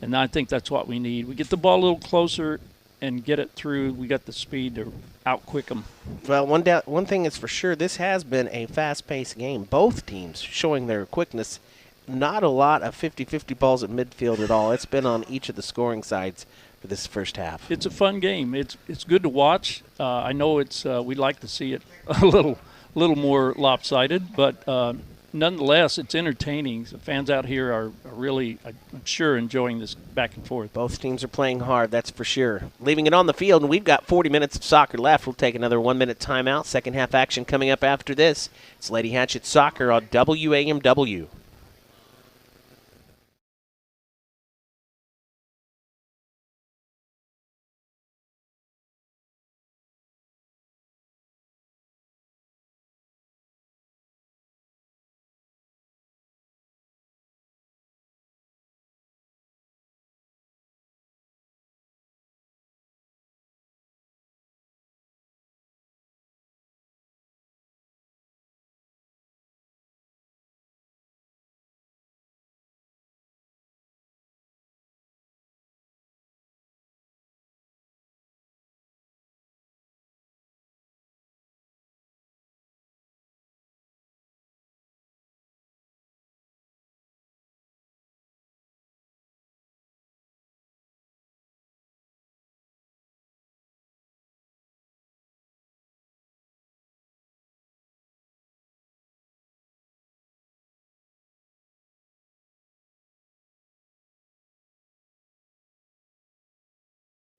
and I think that's what we need. We get the ball a little closer and get it through. We got the speed to out-quick them. Well, one thing is for sure, this has been a fast-paced game. Both teams showing their quickness. Not a lot of 50-50 balls at midfield at all. It's been on each of the scoring sides for this first half. It's a fun game. It's good to watch. I know we'd like to see it a little more lopsided, but nonetheless, it's entertaining. The fans out here are really, I'm sure, enjoying this back and forth. Both teams are playing hard, that's for sure. Leaving it on the field, and we've got 40 minutes of soccer left. We'll take another 1-minute timeout. Second half action coming up after this. It's Lady Hatchet Soccer on WAMW.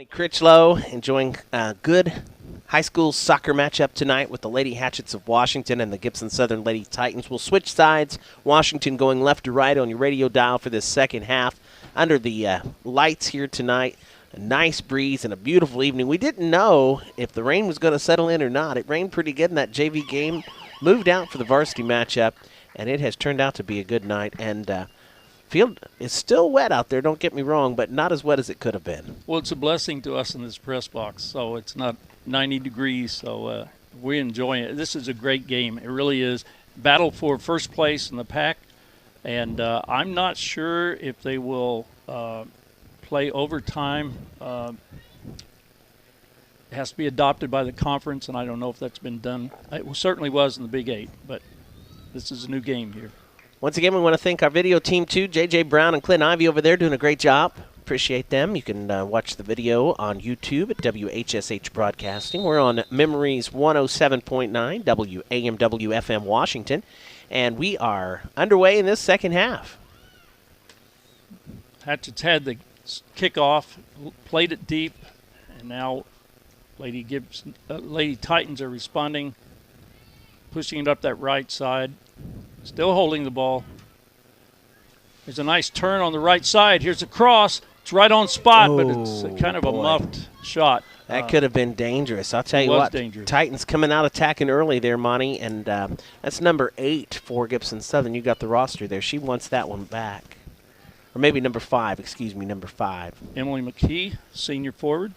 Critchlow enjoying a good high school soccer matchup tonight with the Lady Hatchets of Washington and the Gibson Southern Lady Titans. We'll switch sides. Washington going left to right on your radio dial for this second half. Under the lights here tonight, a nice breeze and a beautiful evening. We didn't know if the rain was going to settle in or not. It rained pretty good in that JV game. Moved out for the varsity matchup, and it has turned out to be a good night. And field is still wet out there, don't get me wrong, but not as wet as it could have been. Well, it's a blessing to us in this press box, so it's not 90 degrees, so we're enjoying it. This is a great game. It really is. Battle for first place in the pack, and I'm not sure if they will play overtime. It has to be adopted by the conference, and I don't know if that's been done. It certainly was in the Big 8, but this is a new game here. Once again, we want to thank our video team, too. J.J. Brown and Clint Ivey over there doing a great job. Appreciate them. You can watch the video on YouTube at WHSH Broadcasting. We're on Memories 107.9, WAMW FM Washington. And we are underway in this second half. Hatchets had the kickoff, played it deep, and now Lady Titans are responding, pushing it up that right side. Still holding the ball. There's a nice turn on the right side. Here's a cross. It's right on spot, but it's kind of a muffed shot. That could have been dangerous. I'll tell you what. Dangerous. Titans coming out attacking early there, Monty, and that's number 8 for Gibson Southern. You got the roster there. She wants that one back. Or maybe number 5, number 5. Emily McKee, senior forward.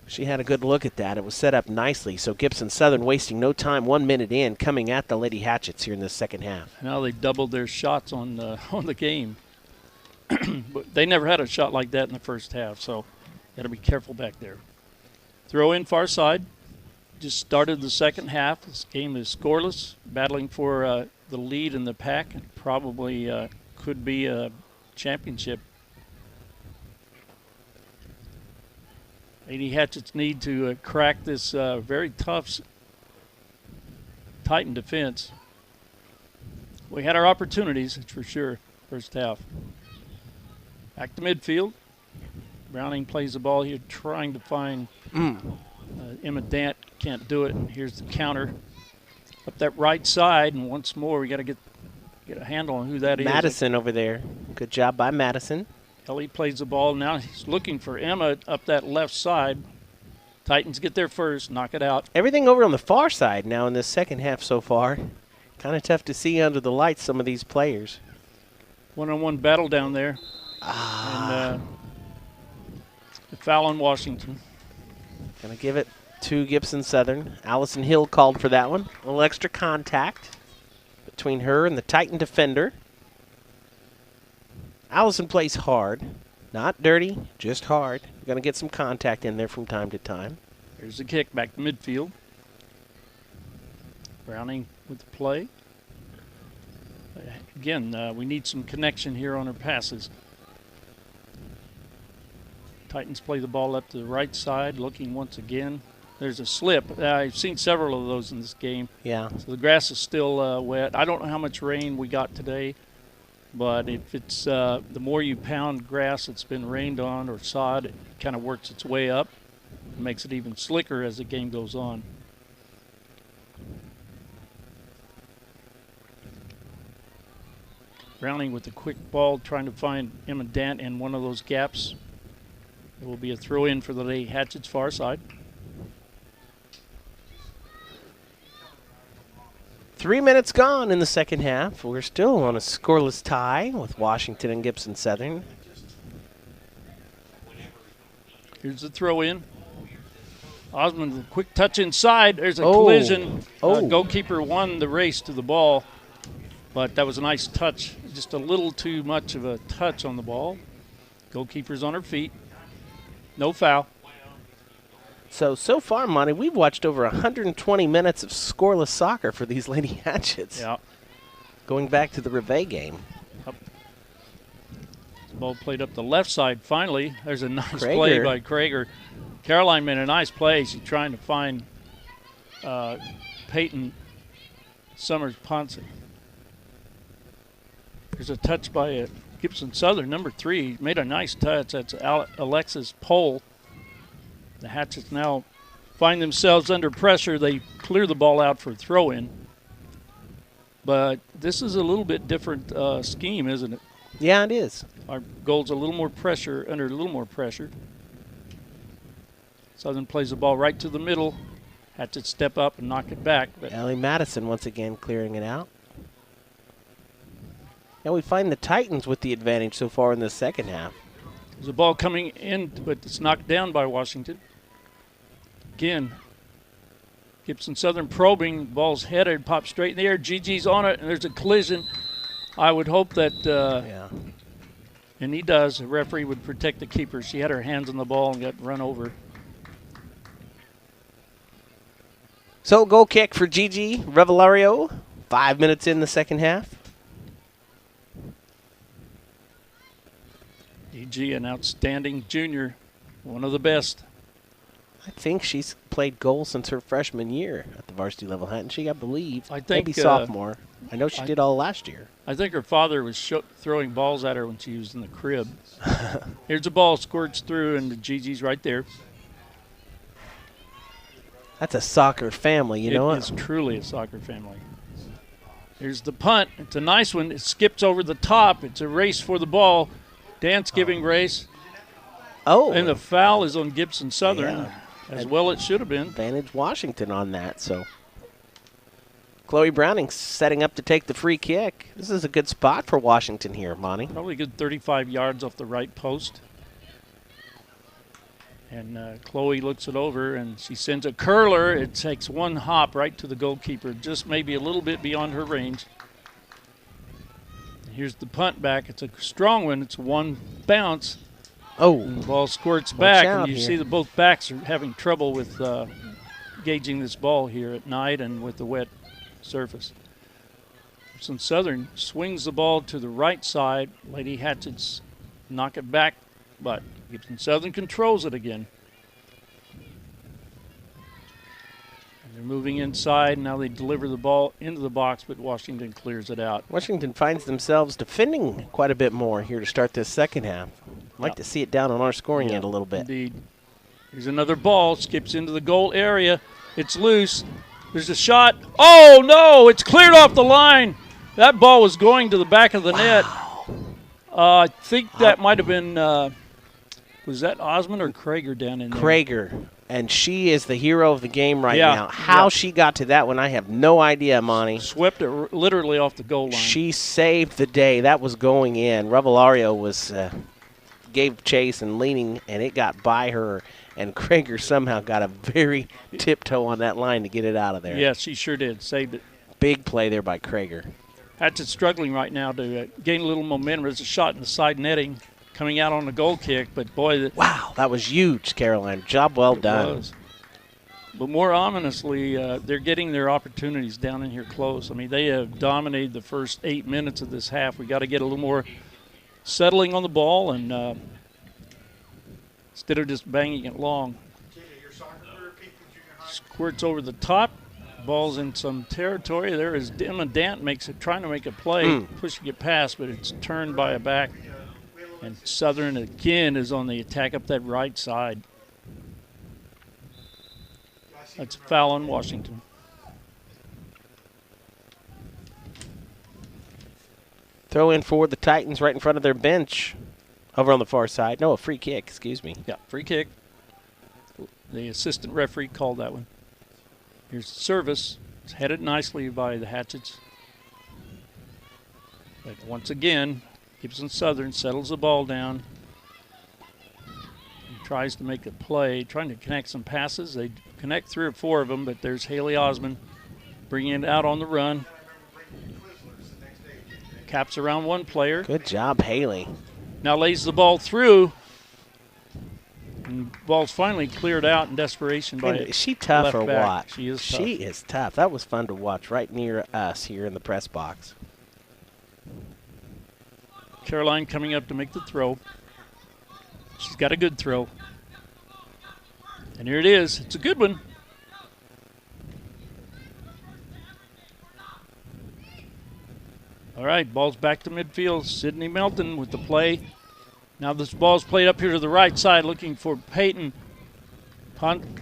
She had a good look at that. It was set up nicely. So Gibson Southern wasting no time, 1 minute in, coming at the Lady Hatchets here in the second half. Now they doubled their shots on the game. But they never had a shot like that in the first half, so got to be careful back there. Throw in far side. Just started the second half. This game is scoreless, battling for the lead in the pack. Probably could be a championship. Lady Hatchets need to crack this very tough Titan defense. We had our opportunities, that's for sure, first half. Back to midfield. Browning plays the ball here, trying to find Emma Dant. Can't do it. And here's the counter. Up that right side, and once more, we got to get a handle on who that is. Madison over there. Good job by Madison. Ellie plays the ball. Now he's looking for Emma up that left side. Titans get there first, knock it out. Everything over on the far side now in this second half so far. Kind of tough to see under the lights, some of these players. One-on-one battle down there. And the foul on Washington. Going to give it to Gibson Southern. Allison Hill called for that one. A little extra contact between her and the Titan defender. Allison plays hard. Not dirty, just hard. You're going to get some contact in there from time to time. Here's the kick back to midfield. Browning with the play. Again, we need some connection here on her passes. Titans play the ball up to the right side, looking once again. There's a slip. I've seen several of those in this game. Yeah. So the grass is still wet. I don't know how much rain we got today, but if it's the more you pound grass that's been rained on or sod, it kind of works its way up. It makes it even slicker as the game goes on. Browning with a quick ball, trying to find Emma Dant in one of those gaps. It will be a throw-in for the Lady Hatchets far side. 3 minutes gone in the second half. We're still on a scoreless tie with Washington and Gibson Southern. Here's the throw-in. Osmond, a quick touch inside. There's a collision. Goalkeeper won the race to the ball, but that was a nice touch. Just a little too much of a touch on the ball. Goalkeeper's on her feet. No foul. So far, Monty, we've watched over 120 minutes of scoreless soccer for these Lady Hatchets. Yeah. Going back to the Reveille game. Yep. The ball played up the left side finally. There's a nice play by Krager. Caroline made a nice play. She's trying to find Peyton Summers-Ponce. There's a touch by Gibson Southern, number 3. Made a nice touch. That's Alexis Pohl. The Hatchets now find themselves under pressure. They clear the ball out for a throw-in. But this is a little bit different scheme, isn't it? Yeah, it is. Our goal's a little more pressure, under a little more pressure. Southern plays the ball right to the middle. Hatchets step up and knock it back. But Ellie Madison once again clearing it out. And we find the Titans with the advantage so far in the second half. there's a ball coming in, but it's knocked down by Washington. Again, Gibson Southern probing. Ball's headed, pops straight in the air. Gigi's on it, and there's a collision. I would hope that, and he does, the referee would protect the keeper. She had her hands on the ball and got run over. So goal kick for Gigi Revellario. 5 minutes in the second half. Gigi, an outstanding junior, one of the best. I think she's played goal since her freshman year at the varsity level, hadn't she? I believe. I think, maybe sophomore. I know she did all last year. I think her father was throwing balls at her when she was in the crib. Here's a ball, squirts through, and Gigi's right there. That's a soccer family, you know what? It's truly a soccer family. Here's the punt. It's a nice one. It skips over the top. It's a race for the ball. Dance giving race. Oh. And the foul is on Gibson Southern. Yeah. As well it should have been. Advantage Washington on that, so. Chloe Browning setting up to take the free kick. This is a good spot for Washington here, Monty. Probably a good 35 yards off the right post. And Chloe looks it over, and she sends a curler. It takes one hop right to the goalkeeper, just maybe a little bit beyond her range. Here's the punt back. It's a strong one. It's one bounce. Oh. And the ball squirts back, and you here. see that both backs are having trouble with gauging this ball here at night and with the wet surface. Gibson Southern swings the ball to the right side. Lady Hatchets knock it back, but Gibson Southern controls it again. And they're moving inside. Now they deliver the ball into the box, but Washington clears it out. Washington finds themselves defending quite a bit more here to start this second half. I'd like to see it down on our scoring end a little bit. Indeed. Here's another ball. Skips into the goal area. It's loose. There's a shot. Oh, no. It's cleared off the line. That ball was going to the back of the net. I think that might have been, was that Osmond or Krager down in there? Krager. And she is the hero of the game right now. How she got to that one, I have no idea, Monty. Swept it literally off the goal line. She saved the day. That was going in. Revellario was gave chase and leaning, and it got by her. And Krager somehow got a very tiptoe on that line to get it out of there. Yes, she sure did. Saved it. Big play there by Krager. Hatchet's struggling right now to gain a little momentum. There's a shot in the side netting coming out on the goal kick, but boy. Wow, that was huge, Caroline. Job well done. Was. But more ominously, they're getting their opportunities down in here close. I mean, they have dominated the first 8 minutes of this half. We got to get a little more settling on the ball and instead of just banging it long. Squirts over the top. Ball's in some territory. There is Emma Dant trying to make a play, pushing it past, but it's turned by a back. And Southern again is on the attack up that right side. That's a foul on Washington. Throw in for the Titans right in front of their bench. Over on the far side. No, a free kick, excuse me. Yeah, free kick. The assistant referee called that one. Here's the service. It's headed nicely by the Hatchets. But once again, Gibson Southern settles the ball down. He tries to make a play, trying to connect some passes. They connect 3 or 4 of them, but there's Haley Osmond bringing it out on the run. Caps around one player. Good job, Haley. Now lays the ball through. And the ball's finally cleared out in desperation by Is she tough or back. what? She is tough. She is tough. That was fun to watch right near us here in the press box. Caroline coming up to make the throw. She's got a good throw. And here it is. It's a good one. All right, ball's back to midfield. Sydney Melton with the play. Now this ball's played up here to the right side looking for Peyton.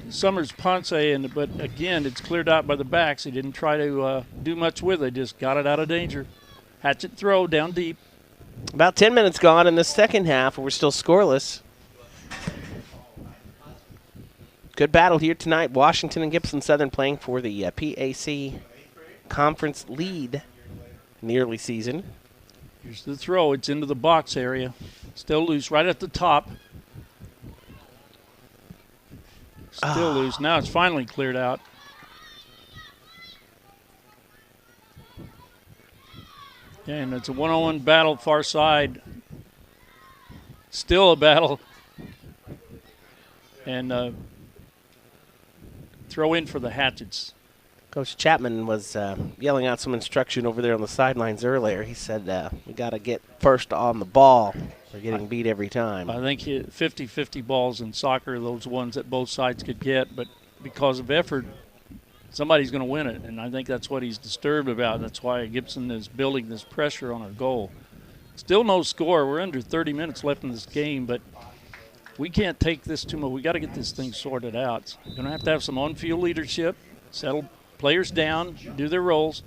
Summers Ponce, but again, it's cleared out by the backs. He didn't try to do much with it, just got it out of danger. Hatchet throw down deep. About 10 minutes gone in the second half. We're still scoreless. Good battle here tonight. Washington and Gibson Southern playing for the PAC conference lead in the early season. Here's the throw. It's into the box area. Still loose right at the top. Still loose. Now it's finally cleared out. And it's a one-on-one battle far side. Still a battle. And throw in for the Hatchets. Coach Chapman was yelling out some instruction over there on the sidelines earlier. He said, we got to get first on the ball. We're getting beat every time. I think 50-50 balls in soccer, those ones that both sides could get, but because of effort, somebody's going to win it, and I think that's what he's disturbed about. That's why Gibson is building this pressure on our goal. Still no score. We're under 30 minutes left in this game, but we can't take this too much. We got to get this thing sorted out. We're going to have some on-field leadership, settle players down, do their roles.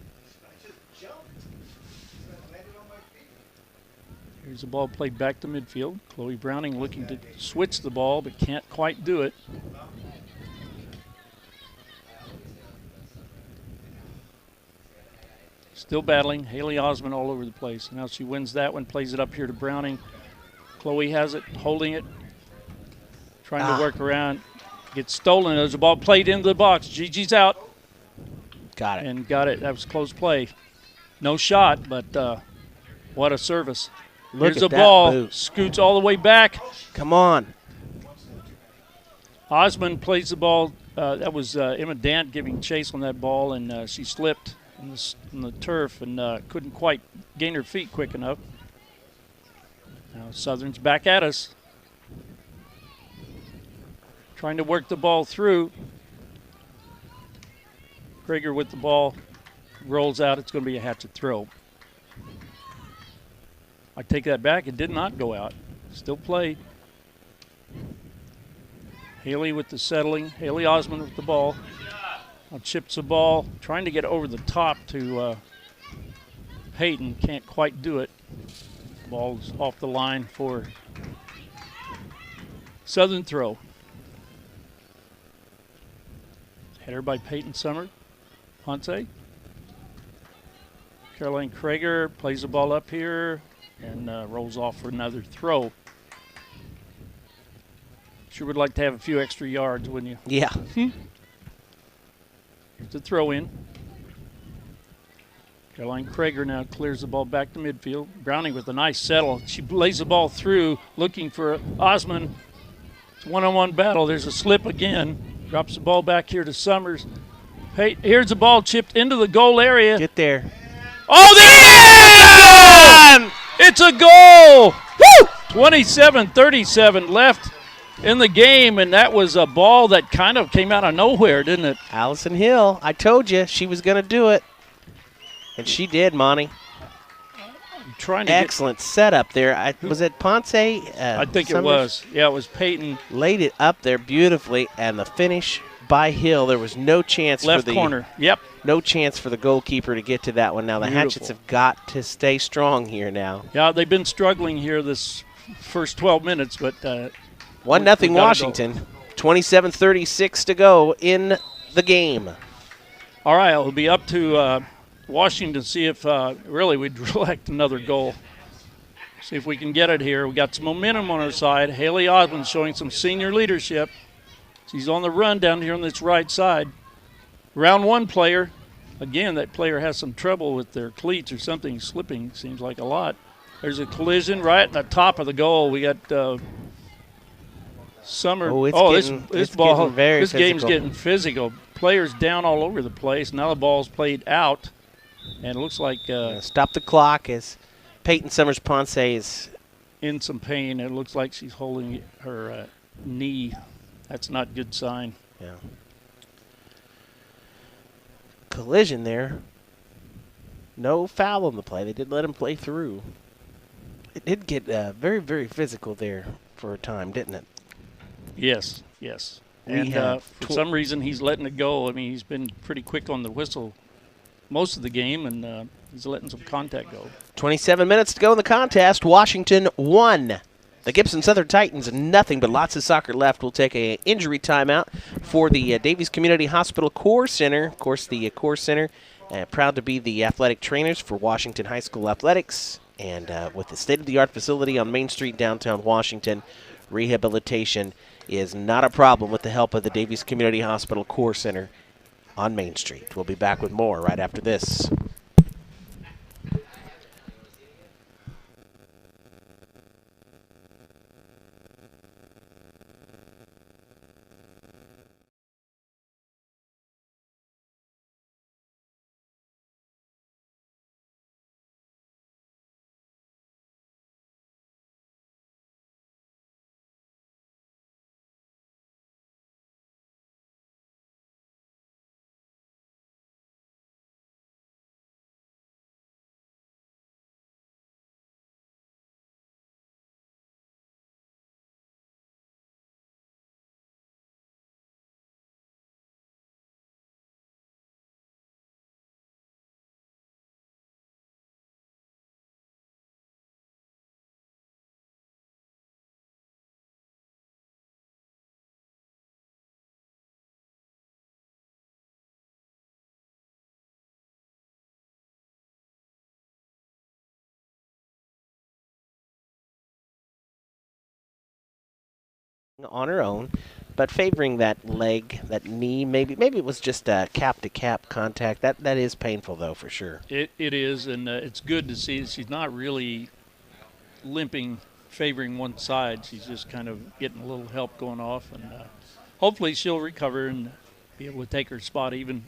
Here's the ball played back to midfield. Chloe Browning looking to switch the ball, but can't quite do it. Still battling. Haley Osmond all over the place. Now she wins that one, plays it up here to Browning. Chloe has it, holding it, trying to work around. Gets stolen. There's a ball played into the box. Gigi's out. Got it. And got it. That was close play. No shot, but what a service. Look Here's at the that ball. boot. Scoots all the way back. Come on. Osmond plays the ball. That was Emma Dant giving chase on that ball, and she slipped in the turf and couldn't quite gain her feet quick enough. Now Southern's back at us. Trying to work the ball through. Krieger with the ball. Rolls out. It's going to be a Hatchet throw. I take that back. It did not go out. Still played. Haley with the settling. Haley Osmond with the ball. Now chips the ball. Trying to get over the top to Peyton. Can't quite do it. Ball's off the line for Southern throw. Header by Peyton Summer. Ponce. Caroline Krieger plays the ball up here and rolls off for another throw. Sure would like to have a few extra yards, wouldn't you? Yeah. Here's the throw in. Caroline Krieger now clears the ball back to midfield. Browning with a nice settle. She lays the ball through, looking for Osmond. It's a one-on-one battle. There's a slip again. Drops the ball back here to Summers. Hey, here's the ball chipped into the goal area. Get there. Oh, there it is! It's a goal! Woo! 27-37 left in the game, and that was a ball that kind of came out of nowhere, didn't it? Allison Hill, I told you she was going to do it. And she did, Monty. Excellent setup there. Was it Ponce? I think Summers? It was. Yeah, it was Peyton. Laid it up there beautifully, and the finish by Hill. There was no chance left for the corner. Yep. No chance for the goalkeeper to get to that one. Now the Hatchets have got to stay strong here now. Yeah, they've been struggling here this first 12 minutes, but 1-0 Washington. 27:36 to go in the game. All right, it'll be up to Washington to see if really we'd elect another goal. See if we can get it here. We got some momentum on our side. Haley Osmond showing some senior leadership. She's on the run down here on this right side. Round one player. Again, that player has some trouble with their cleats or something slipping. Seems like a lot. There's a collision right at the top of the goal. We got Summer. This game's getting physical. Players down all over the place. Now the ball's played out. And it looks like stop the clock as Peyton Summers Ponce is in some pain. It looks like she's holding her knee. That's not a good sign. Yeah. Collision there. No foul on the play. They did let him play through. It did get very, very physical there for a time, didn't it? Yes, yes. And for some reason, he's letting it go. I mean, he's been pretty quick on the whistle most of the game, and he's letting some contact go. 27 minutes to go in the contest. Washington 1. The Gibson Southern Titans, nothing but lots of soccer left. We'll take an injury timeout for the Davies Community Hospital Core Center. Of course, the Core Center, proud to be the athletic trainers for Washington High School Athletics. And with the state-of-the-art facility on Main Street, downtown Washington, rehabilitation is not a problem with the help of the Davies Community Hospital Core Center on Main Street. We'll be back with more right after this. On her own, but favoring that leg, that knee. Maybe it was just a cap-to-cap contact. That is painful, though, for sure. It is, and it's good to see she's not really limping, favoring one side. She's just kind of getting a little help going off, and hopefully she'll recover and be able to take her spot even.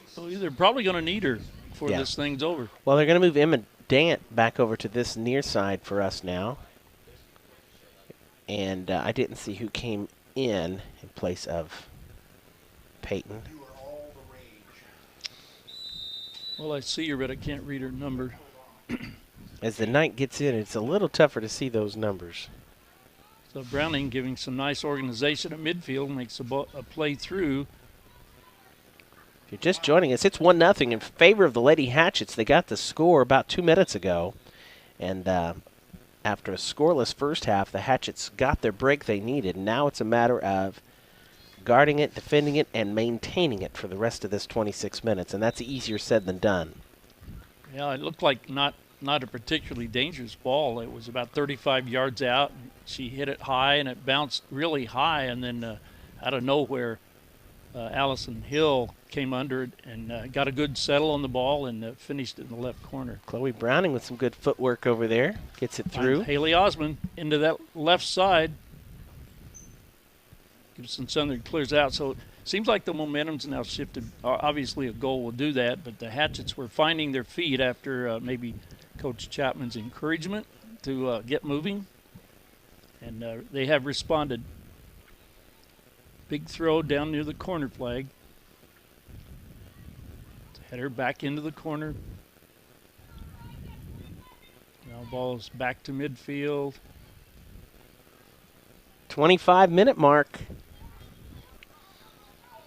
So they're probably going to need her before this thing's over. Well, they're going to move Emma Dant back over to this near side for us now. And I didn't see who came in place of Peyton. Well, I see her, but I can't read her number. As the night gets in, it's a little tougher to see those numbers. So Browning giving some nice organization at midfield, makes a play through. If you're just joining us, it's 1-0 in favor of the Lady Hatchets. They got the score about 2 minutes ago. And after a scoreless first half, the Hatchets got their break they needed. Now it's a matter of guarding it, defending it, and maintaining it for the rest of this 26 minutes, and that's easier said than done. Yeah, it looked like not a particularly dangerous ball. It was about 35 yards out. She hit it high, and it bounced really high, and then out of nowhere, Allison Hill came under it and got a good settle on the ball and finished it in the left corner. Chloe Browning with some good footwork over there. Gets it through. Haley Osmond into that left side. Gibson Southern clears out. So it seems like the momentum's now shifted. Obviously a goal will do that, but the Hatchets were finding their feet after maybe Coach Chapman's encouragement to get moving. And they have responded. Big throw down near the corner flag. Header back into the corner. Now ball's back to midfield. 25-minute mark.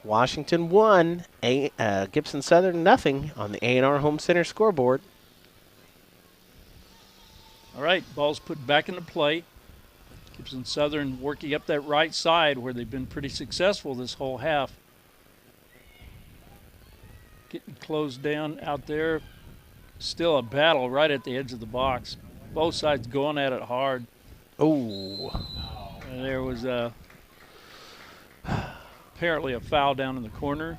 Washington 1, Gibson Southern 0 on the A&R Home Center scoreboard. All right, ball's put back into play. Gibson Southern working up that right side where they've been pretty successful this whole half. Getting closed down out there. Still a battle right at the edge of the box. Both sides going at it hard. Oh. And there was apparently a foul down in the corner.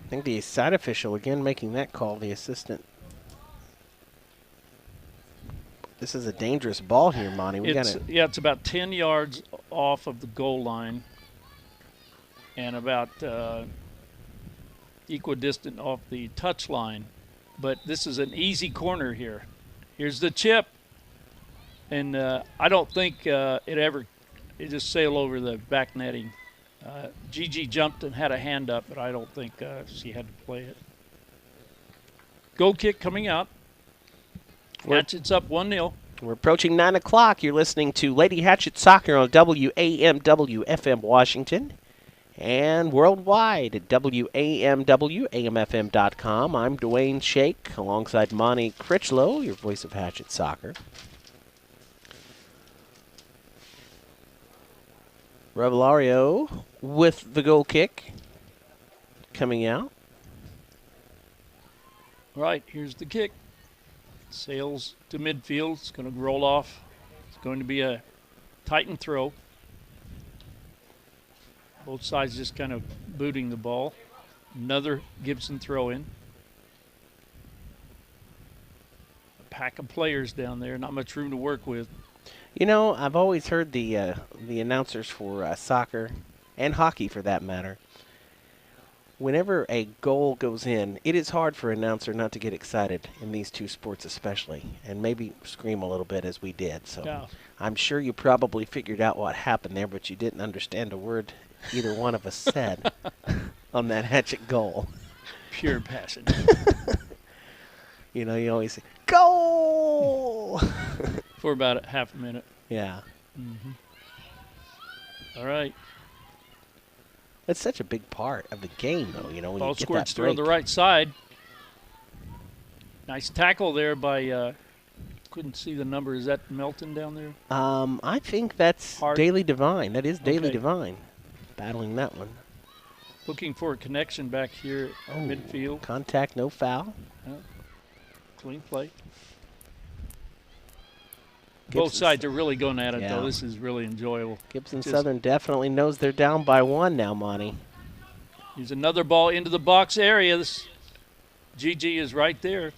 I think the side official again making that call, the assistant. This is a dangerous ball here, Monty. Yeah, it's about 10 yards off of the goal line and about equidistant off the touch line. But this is an easy corner here. Here's the chip. And I don't think it just sailed over the back netting. Gigi jumped and had a hand up, but I don't think she had to play it. Goal kick coming out. Hatchets up 1-0. We're approaching 9 o'clock. You're listening to Lady Hatchet Soccer on WAMW FM Washington. And worldwide at WAMW, I'm Dwayne Shake, alongside Monty Critchlow, your voice of Hatchet Soccer. Revelario with the goal kick coming out. Right, here's the kick. Sails to midfield. It's going to roll off. It's going to be a Titan throw. Both sides just kind of booting the ball. Another Gibson throw in. A pack of players down there. Not much room to work with. You know, I've always heard the announcers for soccer and hockey, for that matter. Whenever a goal goes in, it is hard for an announcer not to get excited in these two sports especially, and maybe scream a little bit as we did. So Yeah. I'm sure you probably figured out what happened there, but you didn't understand a word either one of us said on that Hatchet goal. Pure passion. You know, you always say, goal! For about half a minute. Yeah. Mm-hmm. All right. It's such a big part of the game, though, you know, when Ball you get squirts that through on break. the right side. Nice tackle there by, couldn't see the number. Is that Melton down there? I think that's Hard. Daily Divine. That is Daily Okay. Divine battling that one. Looking for a connection back here at midfield. Contact, no foul. Clean play. Gibson Both sides are really going at it, Yeah. though. This is really enjoyable. Gibson Just- Southern definitely knows they're down by one now, Monty. Here's another ball into the box area. This GG is right there.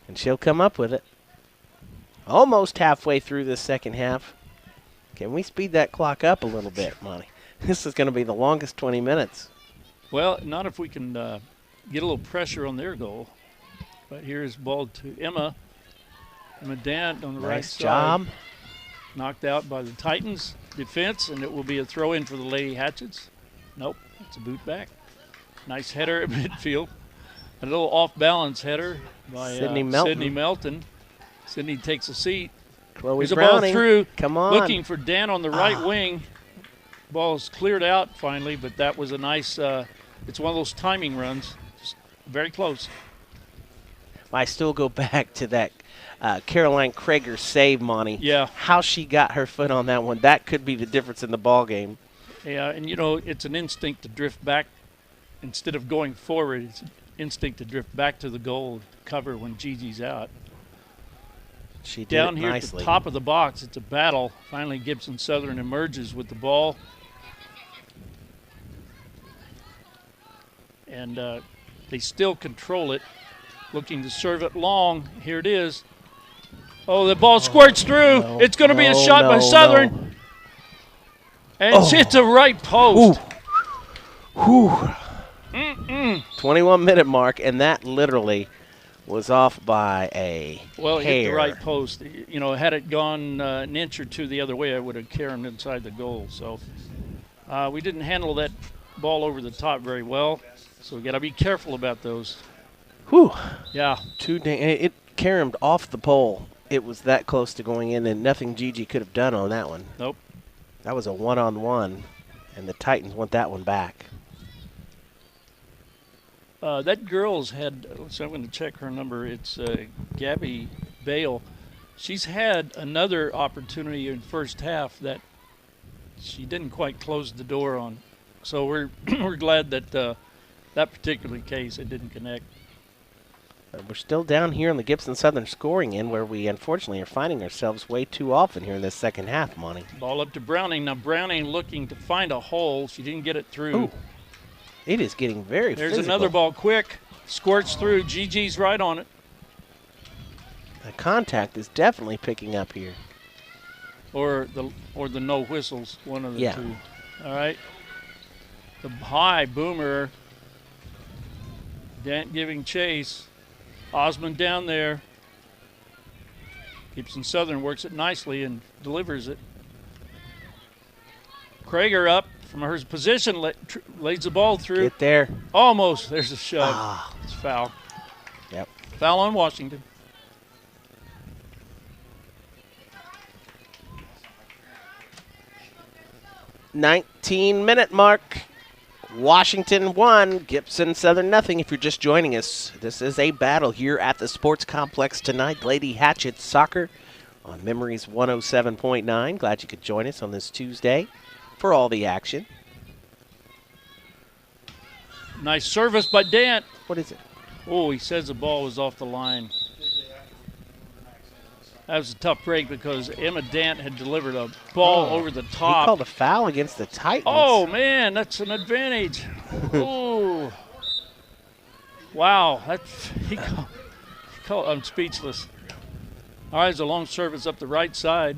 And she'll come up with it. Almost halfway through this second half. Can we speed that clock up a little bit, Monty? This is going to be the longest 20 minutes. Well, not if we can get a little pressure on their goal. But here's ball to Emma. Emma Dant on the right Nice side. job. Knocked out by the Titans defense, and it will be a throw-in for the Lady Hatchets. Nope, it's a boot back. Nice header at midfield. A little off-balance header by Sydney Melton. Sydney Melton. Sydney takes a seat. Chloe Here's a ball Browning. through. Come on. Looking for Dan on the right wing. Ball's cleared out finally, but that was a nice, it's one of those timing runs. Just very close. I still go back to that Caroline Krager save, Monty. Yeah. How she got her foot on that one. That could be the difference in the ball game. Yeah, and you know, it's an instinct to drift back instead of going forward. It's an instinct to drift back to the goal to cover when Gigi's out. She did Down it here nicely. at the top of the box, it's a battle. Finally, Gibson Southern emerges with the ball. And they still control it. Looking to serve it long. Here it is. Oh, the ball squirts through. No, It's going to be a no, shot by no, Southern. no. And it's hit the right post. Whew. 21-minute mark, and that literally was off by a Well, it hair. hit the right post. You know, had it gone an inch or two the other way, I would have caromed inside the goal. So we didn't handle that ball over the top very well. So we got to be careful about those. Whew. Yeah. It caromed off the pole. It was that close to going in, and nothing Gigi could have done on that one. Nope. That was a one-on-one, and the Titans want that one back. That girl's had, so I'm going to check her number. It's Gabby Bale. She's had another opportunity in first half that she didn't quite close the door on. So we're we're glad that that particular case it didn't connect. We're still down here in the Gibson Southern scoring end, where we unfortunately are finding ourselves way too often here in this second half, Monty. Ball up to Browning. Now Browning looking to find a hole. She didn't get it through. Ooh. It is getting very There's physical. another ball quick. Squirts through. GG's right on it. The contact is definitely picking up here. Or the no whistles, one of the Yeah. two. All right. The high boomer. Dant giving chase. Osmond down there. Gibson Southern works it nicely and delivers it. Krager up from her position, lays the ball through. Get there. Almost. There's a shove. Ah. It's foul. Yep. Foul on Washington. 19-minute mark. Washington 1, Gibson Southern nothing. If you're just joining us, this is a battle here at the Sports Complex tonight. Lady Hatchets Soccer on Memories 107.9. Glad you could join us on this Tuesday for all the action. Nice service by Dant. What is it? Oh, he says the ball was off the line. That was a tough break because Emma Dant had delivered a ball over the top. He called a foul against the Titans. Oh, man, that's an advantage. Oh. Wow. I'm speechless. All right, it's a long service up the right side.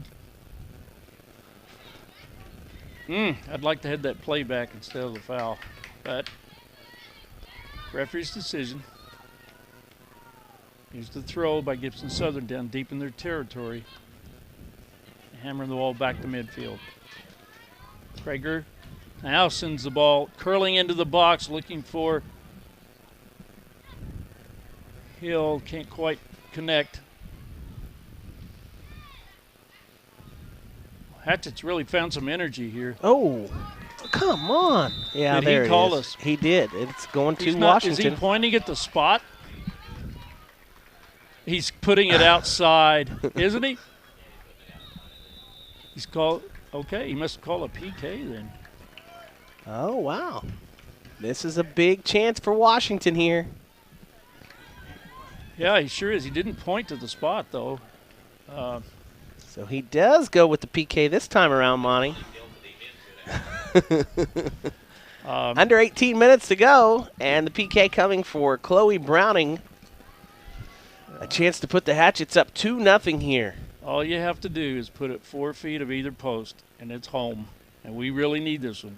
I'd like to have that play back instead of the foul. But referee's decision. Here's the throw by Gibson Southern down deep in their territory. Hammering the ball back to midfield. Prager now sends the ball curling into the box looking for Hill. Can't quite connect. Hatchets really found some energy here. Oh, come on. Yeah, Did there he call it is. us? He did. It's going to Is Washington. he pointing at the spot? He's putting it outside, isn't he? He's called. Okay, he must call a PK then. Oh, wow. This is a big chance for Washington here. Yeah, he sure is. He didn't point to the spot, though. So he does go with the PK this time around, Monty. Under 18 minutes to go, and the PK coming for Chloe Browning. A chance to put the Hatchets up 2-0 here. All you have to do is put it 4 feet of either post, and it's home. And we really need this one.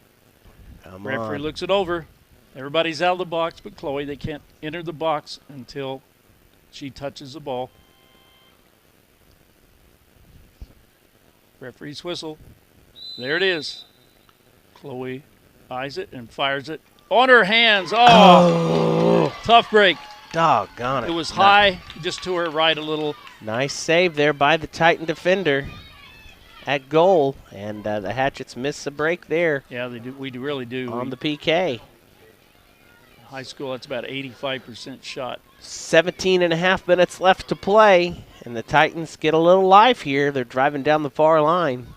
Referee looks it over. Everybody's out of the box but Chloe. They can't enter the box until she touches the ball. Referee's whistle. There it is. Chloe eyes it and fires it on her hands. Oh. Tough break. Doggone it. It was high, just to her right a little. Nice save there by the Titan defender at goal. And the Hatchets miss a break there. Yeah, they do. We really do. On the PK. High school, that's about 85% shot. 17.5 minutes left to play. And the Titans get a little life here. They're driving down the far line.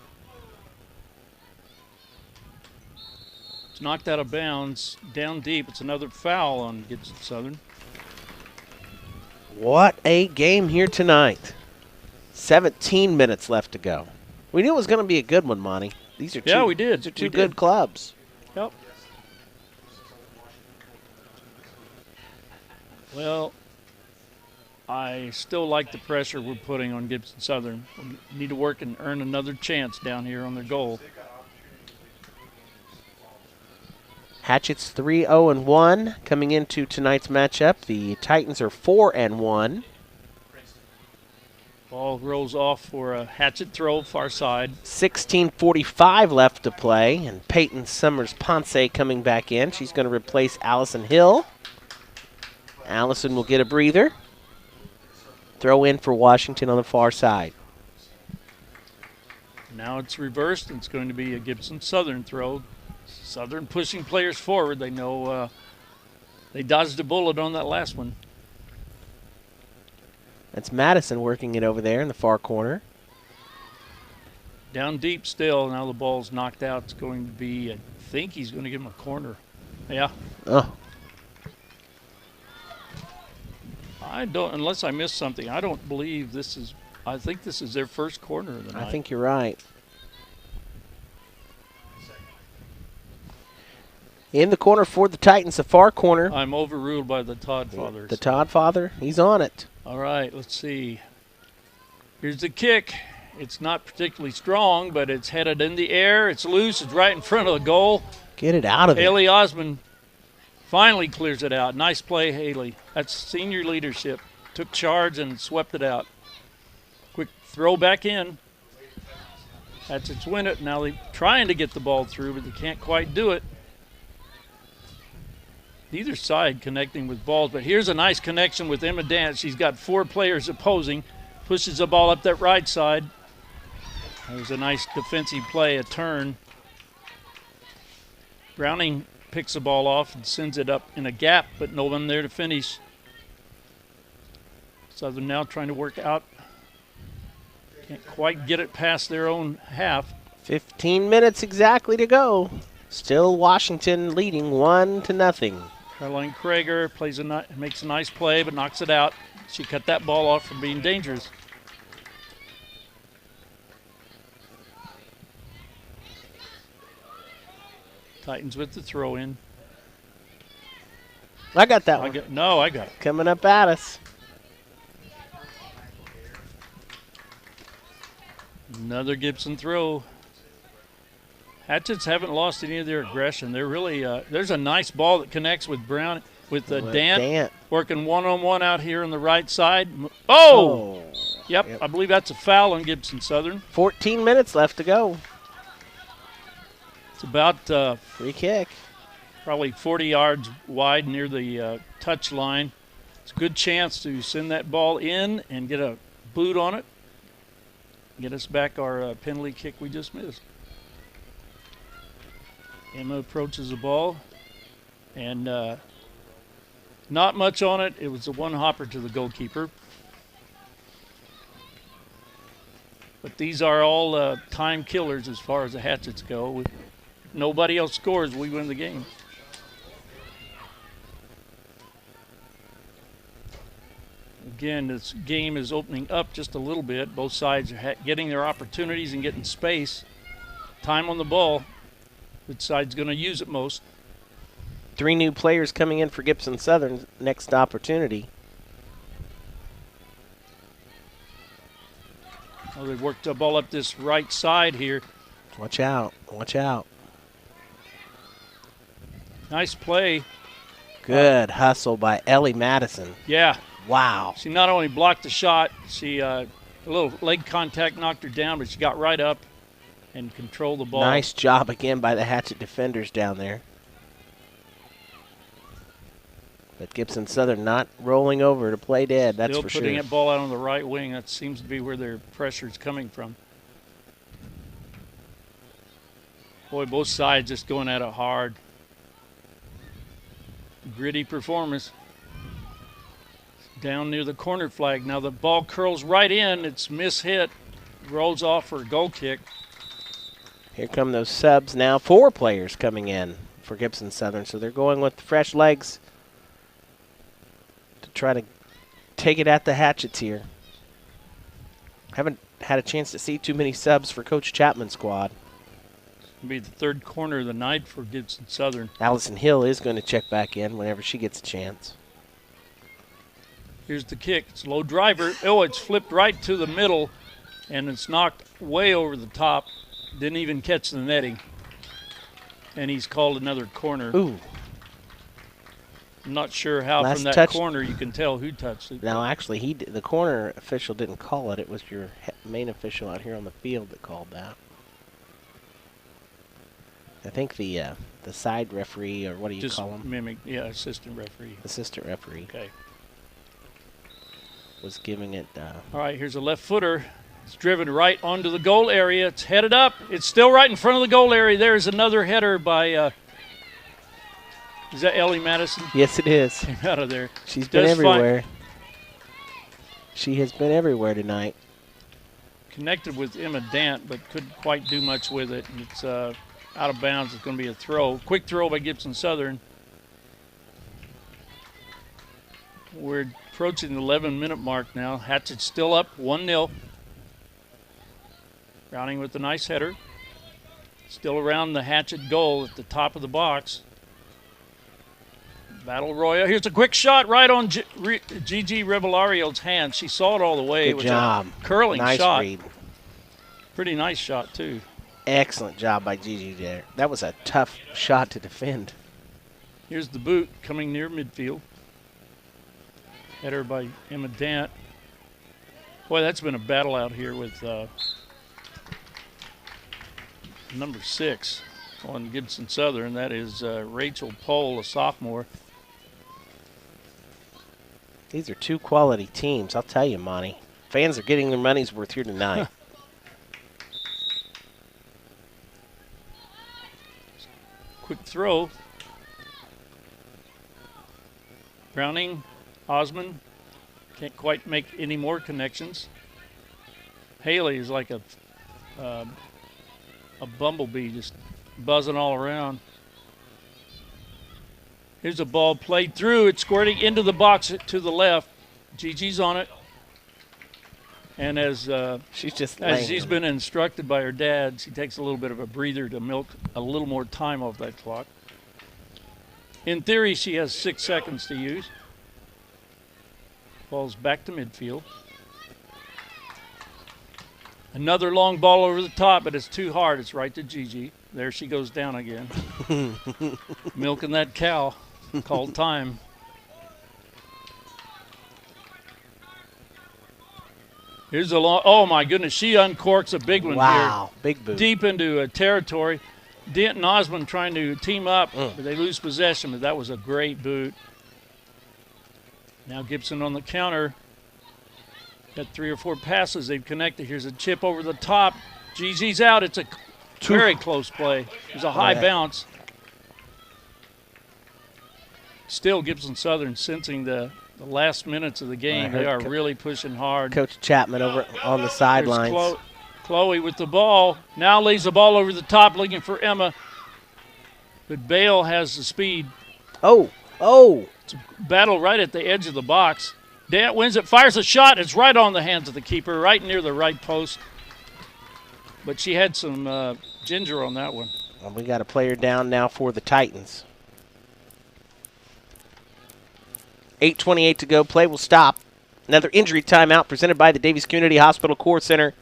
It's knocked out of bounds, down deep. It's another foul on Gibson Southern. What a game here tonight. 17 minutes left to go. We knew it was going to be a good one, Monty. These are two, yeah, we did. These are two good clubs. Yep. Well, I still like the pressure we're putting on Gibson Southern. We need to work and earn another chance down here on their goal. Hatchets 3-0-1 coming into tonight's matchup. The Titans are 4-1. Ball rolls off for a Hatchet throw, far side. 16:45 left to play, and Peyton Summers-Ponce coming back in. She's going to replace Allison Hill. Allison will get a breather. Throw in for Washington on the far side. Now it's reversed, and it's going to be a Gibson Southern throw. Southern pushing players forward. They know they dodged a bullet on that last one. That's Madison working it over there in the far corner. Down deep still. Now the ball's knocked out. It's going to be, I think he's going to give him a corner. Yeah. Oh. I don't, unless I missed something, I don't believe this is, I think this is their first corner of the night. I think you're right. In the corner for the Titans, the far corner. I'm overruled by the Todd fathers. The Todd father, he's on it. All right, let's see. Here's the kick. It's not particularly strong, but it's headed in the air. It's loose. It's right in front of the goal. Get it out of there. Haley Osmond finally clears it out. Nice play, Haley. That's senior leadership. Took charge and swept it out. Quick throw back in. Hatchets win it. Now they're trying to get the ball through, but they can't quite do it. Neither side connecting with balls, but here's a nice connection with Emma Dance. She's got 4 players opposing. Pushes the ball up that right side. There's a nice defensive play, a turn. Browning picks the ball off and sends it up in a gap, but no one there to finish. Southern now trying to work out. Can't quite get it past their own half. 15 minutes exactly to go. Still Washington leading 1-0. Caroline Krager makes a nice play, but knocks it out. She cut that ball off from being dangerous. Titans with the throw in. I got that one. I got it. Coming up at us. Another Gibson throw. Hatchets haven't lost any of their aggression. They're really there's a nice ball that connects with Brown with Dant working one-on-one out here on the right side. Oh! Yep, I believe that's a foul on Gibson Southern. 14 minutes left to go. It's about free kick. Probably 40 yards wide near the touch line. It's a good chance to send that ball in and get a boot on it. Get us back our penalty kick we just missed. Emma approaches the ball, and not much on it. It was a one-hopper to the goalkeeper. But these are all time killers as far as the Hatchets go. If nobody else scores, we win the game. Again, this game is opening up just a little bit. Both sides are getting their opportunities and getting space. Time on the ball. Which side's going to use it most? 3 new players coming in for Gibson Southern's next opportunity. Oh, they've worked the ball up this right side here. Watch out. Watch out. Nice play. Good hustle by Ellie Madison. Yeah. Wow. She not only blocked the shot, she a little leg contact knocked her down, but she got right up and controlled the ball. Nice job again by the Hatchet defenders down there. But Gibson Southern not rolling over to play dead, that's for sure. Still putting that ball out on the right wing. That seems to be where their pressure is coming from. Boy, both sides just going at it hard. Gritty performance. Down near the corner flag. Now the ball curls right in. It's mishit. Rolls off for a goal kick. Here come those subs now. 4 players coming in for Gibson Southern. So they're going with fresh legs to try to take it at the Hatchets here. Haven't had a chance to see too many subs for Coach Chapman's squad. It'll be the 3rd corner of the night for Gibson Southern. Allison Hill is going to check back in whenever she gets a chance. Here's the kick. It's a low driver. Oh, it's flipped right to the middle, and it's knocked way over the top. Didn't even catch the netting. And he's called another corner. Ooh. I'm not sure how Last from that touch. corner you can tell who touched it. No, actually, the corner official didn't call it. It was your main official out here on the field that called that. I think the side referee, or what do you Just call him? Mimic, yeah, assistant referee. Assistant referee. Okay. Was giving it. All right, here's a left footer. It's driven right onto the goal area. It's headed up. It's still right in front of the goal area. There's another header by, is that Ellie Madison? Yes, it is. Came out of there. She's been everywhere. She has been everywhere tonight. Connected with Emma Dant, but couldn't quite do much with it. And it's out of bounds. It's going to be a throw. Quick throw by Gibson Southern. We're approaching the 11-minute mark now. Hatchet's still up 1-0. Browning with a nice header. Still around the Hatchet goal at the top of the box. Battle Royal. Here's a quick shot right on Gigi Revelario's hand. She saw it all the way. Good job. A curling nice shot. Read. Pretty nice shot, too. Excellent job by Gigi there. That was a tough shot to defend. Here's the boot coming near midfield. Header by Emma Dant. Boy, that's been a battle out here with number 6 on Gibson Southern. That is Rachel Pohl, a sophomore. These are 2 quality teams, I'll tell you, Monty. Fans are getting their money's worth here tonight. quick throw. Browning, Osmond, can't quite make any more connections. Haley is like a bumblebee, just buzzing all around. Here's a ball played through. It's squirting into the box to the left. Gigi's on it. And as she's been instructed by her dad, she takes a little bit of a breather to milk a little more time off that clock. In theory, she has 6 seconds to use. Ball's back to midfield. Another long ball over the top, but it's too hard. It's right to Gigi. There she goes down again. Milking that cow. Called time. Here's a long, oh my goodness, she uncorks a big one here. Wow, big boot. Deep into a territory. Dent and Osmond trying to team up, but they lose possession, but that was a great boot. Now Gibson on the counter. Got 3 or 4 passes they've connected. Here's a chip over the top. Gigi's out. It's a very close play. It's a high bounce. Still Gibson Southern sensing the last minutes of the game. They are really pushing hard. Coach Chapman over on the sidelines. Chloe with the ball. Now lays the ball over the top looking for Emma. But Bale has the speed. Oh. It's a battle right at the edge of the box. Dant wins it, fires a shot. It's right on the hands of the keeper, right near the right post. But she had some ginger on that one. Well, we got a player down now for the Titans. 8:28 to go. Play will stop. Another injury timeout presented by the Davies Community Hospital Core Center.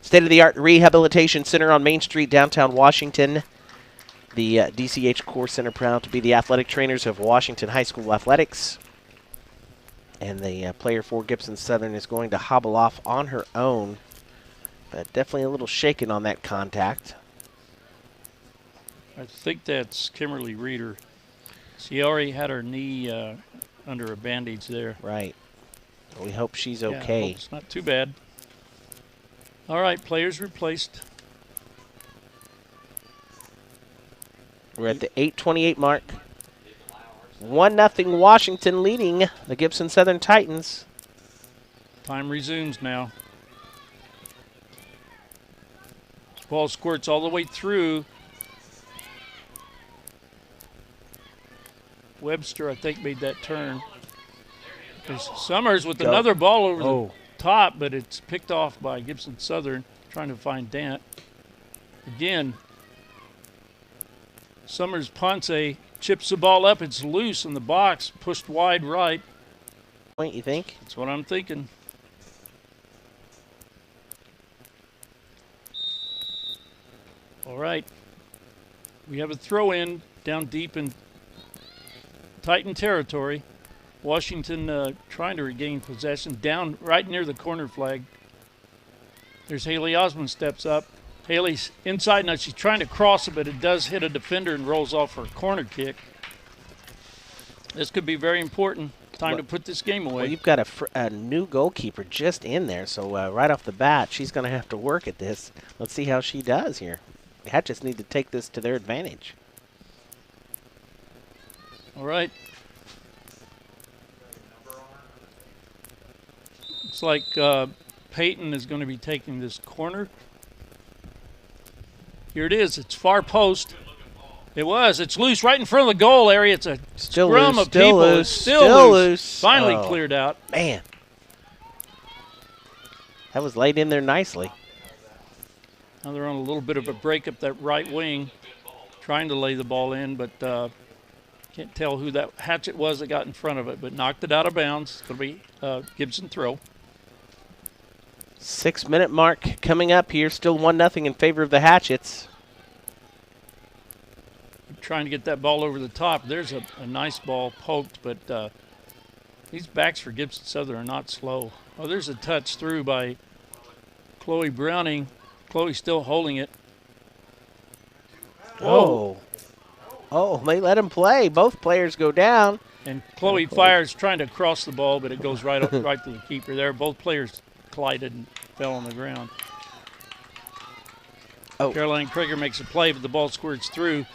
State-of-the-art rehabilitation center on Main Street, downtown Washington. The DCH Core Center proud to be the athletic trainers of Washington High School Athletics. And the player for Gibson Southern is going to hobble off on her own. But definitely a little shaken on that contact. I think that's Kimberly Reeder. She already had her knee under a bandage there. Right. We hope she's okay. Hope it's not too bad. All right, players replaced. We're at the 8:28 mark. 1-0 Washington leading the Gibson Southern Titans. Time resumes now. Ball squirts all the way through. Webster, I think, made that turn. There's Summers with another ball over the top, but it's picked off by Gibson Southern, trying to find Dant. Again, Summers Ponce chips the ball up. It's loose in the box, pushed wide right. Point, you think? That's what I'm thinking. All right. We have a throw-in down deep in Titan territory. Washington trying to regain possession down right near the corner flag. There's Haley Osmond steps up. Haley's inside now. She's trying to cross it, but it does hit a defender and rolls off for a corner kick. This could be very important. Time to put this game away. Well, you've got a new goalkeeper just in there, so right off the bat, she's going to have to work at this. Let's see how she does here. Hatchets need to take this to their advantage. All right. Looks like Peyton is going to be taking this corner. Here it is. It's far post. It was. It's loose right in front of the goal area. It's a scrum of people. It's still loose. Finally cleared out. Man. That was laid in there nicely. Now they're on a little bit of a break up that right wing, trying to lay the ball in, but can't tell who that Hatchet was that got in front of it, but knocked it out of bounds. It's going to be Gibson throw. 6-minute mark coming up here. Still 1-0 in favor of the Hatchets. Trying to get that ball over the top. There's a nice ball poked, but these backs for Gibson Southern are not slow. Oh, there's a touch through by Chloe Browning. Chloe still holding it. Oh, they let him play. Both players go down. And Chloe fires, trying to cross the ball, but it goes right up right to the keeper there. Both players collided and fell on the ground. Caroline Krieger makes a play, but the ball squirts through.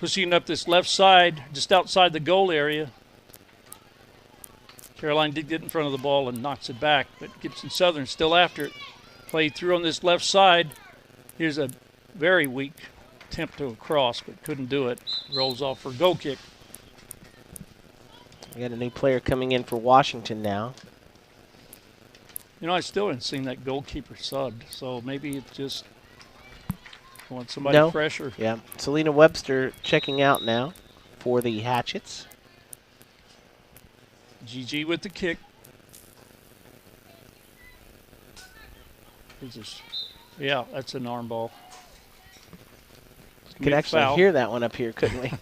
pushing up this left side, just outside the goal area. Caroline did get in front of the ball and knocks it back, but Gibson Southern still after it. Played through on this left side. Here's a very weak attempt to a cross, but couldn't do it. Rolls off for a goal kick. We got a new player coming in for Washington now. You know, I still haven't seen that goalkeeper subbed, so maybe it's just want somebody fresher. Yeah, Selena Webster checking out now for the Hatchets. GG with the kick. Yeah, that's an arm ball. Could actually hear that one up here, couldn't we?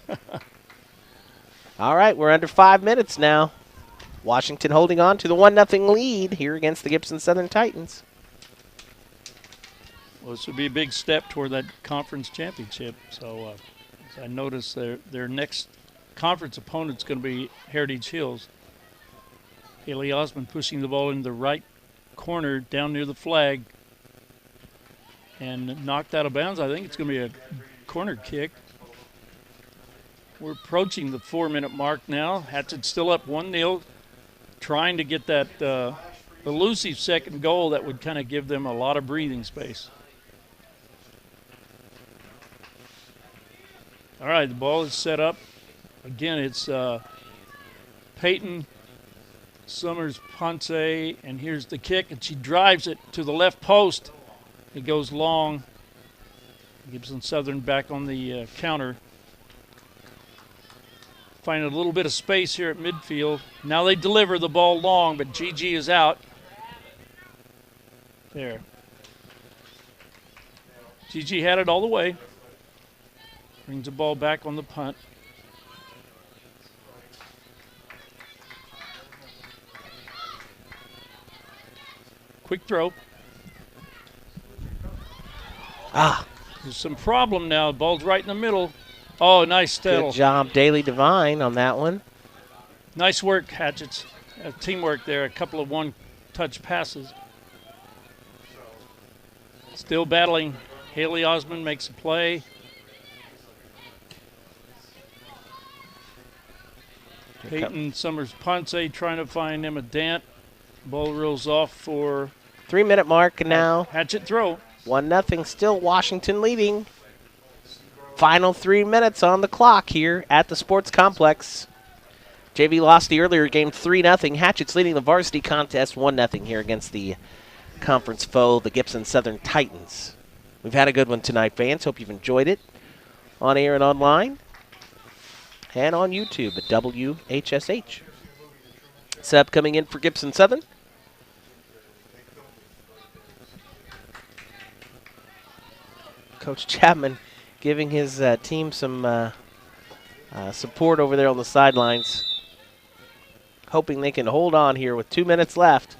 All right, we're under 5 minutes now. Washington holding on to the 1-0 lead here against the Gibson Southern Titans. Well, this would be a big step toward that conference championship. So I noticed their next conference opponent's going to be Heritage Hills. Haley Osmond pushing the ball in the right corner down near the flag and knocked out of bounds. I think it's going to be a corner kick. We're approaching the 4-minute mark now. Hatchets still up 1-0, trying to get that elusive second goal that would kind of give them a lot of breathing space. All right, the ball is set up. Again, it's Peyton Summers Ponce, and here's the kick, and she drives it to the left post. It goes long. Gibson Southern back on the counter. Finding a little bit of space here at midfield. Now they deliver the ball long, but GG is out. There. GG had it all the way. Brings the ball back on the punt. Quick throw. There's some problem now. Ball's right in the middle. Oh, nice steal. Good job, Daily Divine, on that one. Nice work, Hatchets. Teamwork there. A couple of one-touch passes. Still battling. Haley Osmond makes a play. Peyton Summers Ponce trying to find Emma Dant. Ball rolls off for 3-minute mark now. Hatchet throw. 1-0, still Washington leading. Final 3 minutes on the clock here at the Sports Complex. JV lost the earlier game 3-0. Hatchets leading the varsity contest 1-0 here against the conference foe, the Gibson Southern Titans. We've had a good one tonight, fans. Hope you've enjoyed it on air and online and on YouTube at WHSH. Sub coming in for Gibson Southern. Coach Chapman giving his team some support over there on the sidelines, hoping they can hold on here with 2 minutes left.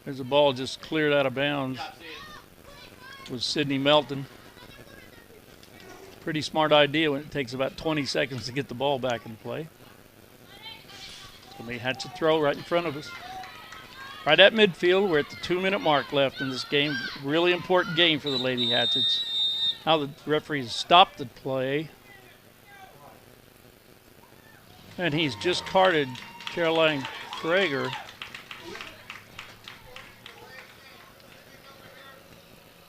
There's a ball just cleared out of bounds. It was Sydney Melton. Pretty smart idea when it takes about 20 seconds to get the ball back in play. It's going to be Hatchet throw right in front of us. Right at midfield, we're at the 2-minute mark left in this game. Really important game for the Lady Hatchets. Now the referees stopped the play. And he's just carded Caroline Krager.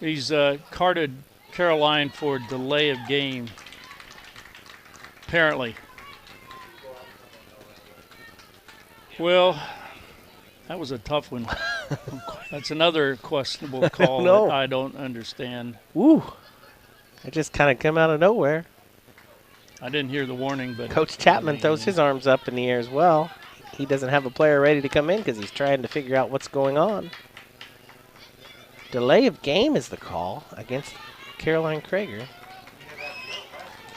He's carded Caroline for delay of game, apparently. Well, that was a tough one. That's another questionable call that I don't understand. Woo. It just kind of come out of nowhere. I didn't hear the warning, but Coach Chapman throws his arms up in the air as well. He doesn't have a player ready to come in because he's trying to figure out what's going on. Delay of game is the call against Caroline Krager,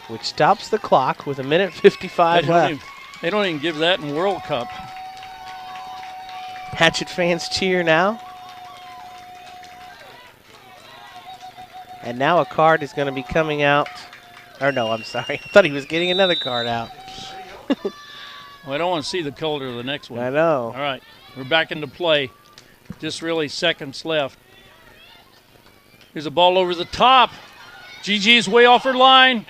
which stops the clock with 1:55 left. They don't even give that in World Cup. Hatchet fans cheer now. And now a card is going to be coming out. Or no, I'm sorry. I thought he was getting another card out. Well, I don't want to see the color of the next one. I know. All right, we're back into play. Just really seconds left. Here's a ball over the top. GG is way off her line.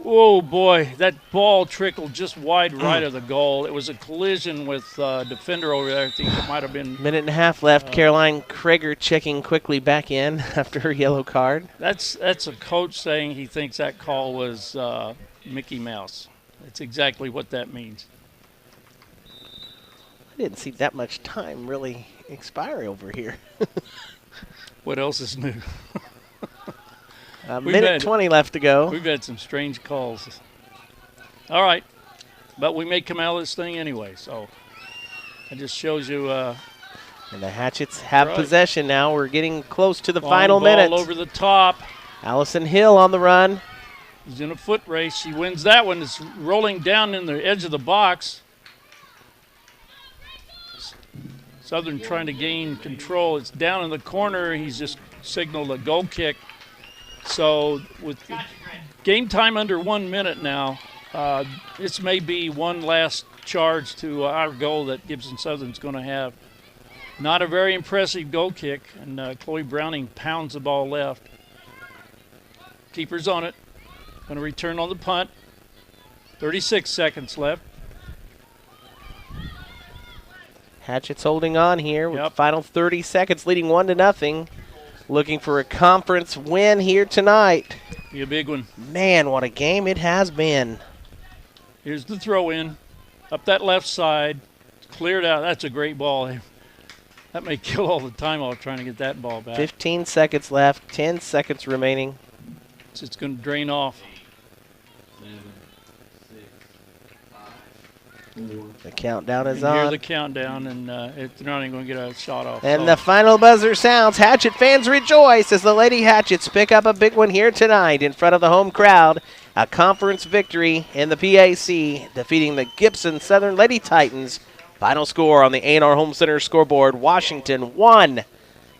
Oh, boy, that ball trickled just wide right of the goal. It was a collision with defender over there. I think it might have been. Minute and a half left. Caroline Krager checking quickly back in after her yellow card. That's a coach saying he thinks that call was Mickey Mouse. That's exactly what that means. I didn't see that much time really expire over here. What else is new? Minute 20 left to go. We've had some strange calls. All right. But we may come out of this thing anyway, so it just shows you. And the Hatchets have right. possession now. We're getting close to the Long final ball minute. Over the top. Allison Hill on the run. She's in a foot race. She wins that one. It's rolling down in the edge of the box. Southern trying to gain control. It's down in the corner. He's just signaled a goal kick. So with game time under 1 minute now, this may be one last charge to our goal that Gibson Southern's going to have. Not a very impressive goal kick, and Chloe Browning pounds the ball left. Keeper's on it. Going to return on the punt. 36 seconds left. Hatchets holding on here with Yep. the final 30 seconds, leading 1-0. Looking for a conference win here tonight. Be a big one. Man, what a game it has been. Here's the throw in. Up that left side. Cleared out. That's a great ball. That may kill all the time while trying to get that ball back. 15 seconds left, 10 seconds remaining. It's going to drain off. The countdown is You hear on. the countdown, and they're not even going to get a shot off. And So the final buzzer sounds. Hatchet fans rejoice as the Lady Hatchets pick up a big one here tonight in front of the home crowd. A conference victory in the PAC, defeating the Gibson Southern Lady Titans. Final score on the A&R Home Center scoreboard, Washington 1,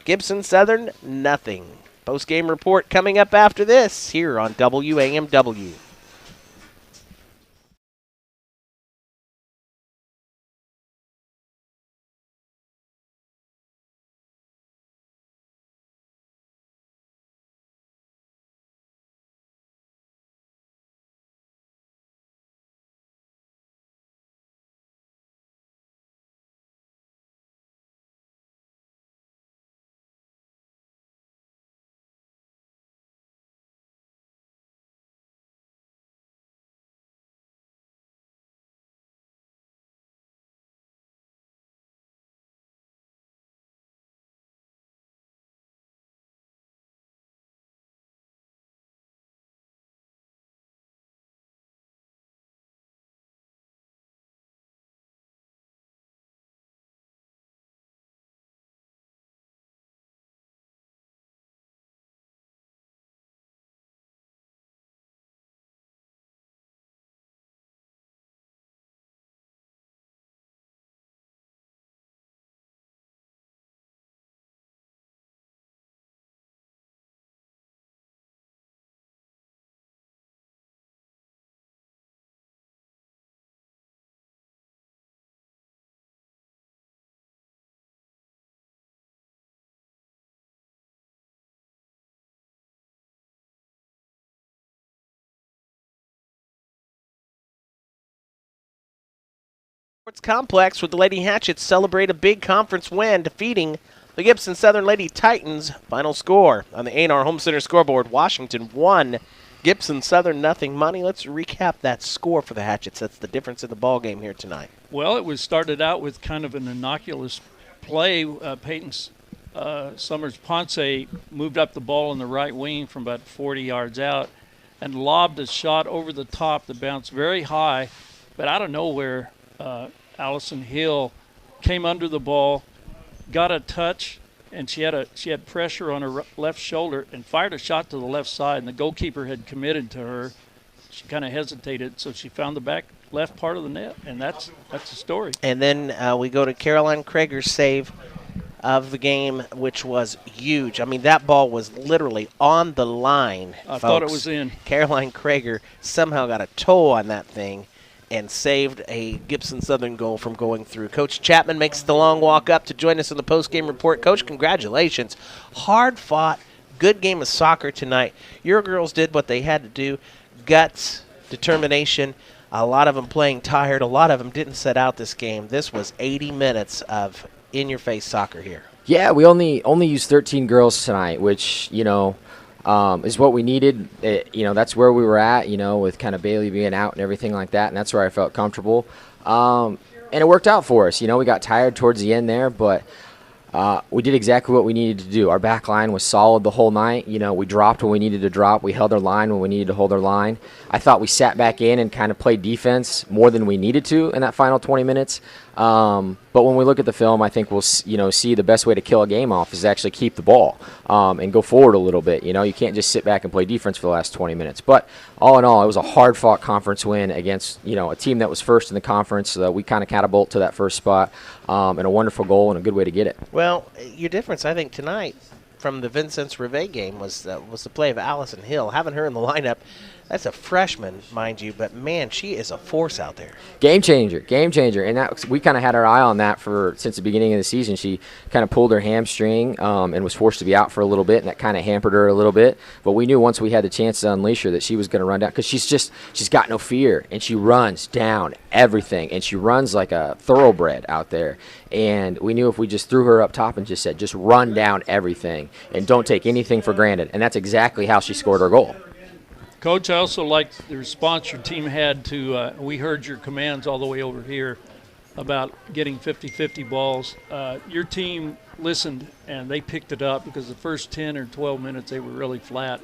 Gibson Southern nothing. Post-game report coming up after this here on WAMW. Sports Complex with the Lady Hatchets celebrate a big conference win, defeating the Gibson Southern Lady Titans. Final score on the A&R Home Center scoreboard, Washington 1, Gibson Southern nothing. Money, let's recap that score for the Hatchets. That's the difference in the ball game here tonight. Well, it was started out with kind of an innocuous play. Peyton Summers Ponce moved up the ball in the right wing from about 40 yards out and lobbed a shot over the top that bounced very high, but out of nowhere, Allison Hill came under the ball, got a touch, and she had pressure on her left shoulder and fired a shot to the left side, and the goalkeeper had committed to her. She kind of hesitated, so she found the back left part of the net, and that's the story. And then we go to Caroline Krager's save of the game, which was huge. I mean, that ball was literally on the line. I thought it was in. Caroline Krager somehow got a toe on that thing and saved a Gibson Southern goal from going through. Coach Chapman makes the long walk up to join us in the post-game report. Coach, congratulations. Hard-fought, good game of soccer tonight. Your girls did what they had to do. Guts, determination. A lot of them playing tired. A lot of them didn't set out this game. This was 80 minutes of in-your-face soccer here. Yeah, we only used 13 girls tonight, which, is what we needed. That's where we were at, with kind of Bailey being out and everything like that, and that's where I felt comfortable. And it worked out for us. We got tired towards the end there, but we did exactly what we needed to do. Our back line was solid the whole night. We dropped when we needed to drop. We held our line when we needed to hold our line. I thought we sat back in and kind of played defense more than we needed to in that final 20 minutes. But when we look at the film, I think we'll see the best way to kill a game off is actually keep the ball and go forward a little bit. You can't just sit back and play defense for the last 20 minutes. But all in all, it was a hard-fought conference win against a team that was first in the conference. We kind of catapult to that first spot, and a wonderful goal and a good way to get it. Well, your difference, I think, tonight from the Vincennes Rivet game was the play of Allison Hill. Having her in the lineup, that's a freshman, mind you, but, man, she is a force out there. Game changer. And we kind of had our eye on that since the beginning of the season. She kind of pulled her hamstring and was forced to be out for a little bit, and that kind of hampered her a little bit. But we knew once we had the chance to unleash her that she was going to run down because she's got no fear, and she runs down everything, and she runs like a thoroughbred out there. And we knew if we just threw her up top and just said, just run down everything and don't take anything for granted. And that's exactly how she scored her goal. Coach, I also liked the response your team had to we heard your commands all the way over here about getting 50-50 balls. Your team listened, and they picked it up because the first 10 or 12 minutes they were really flat.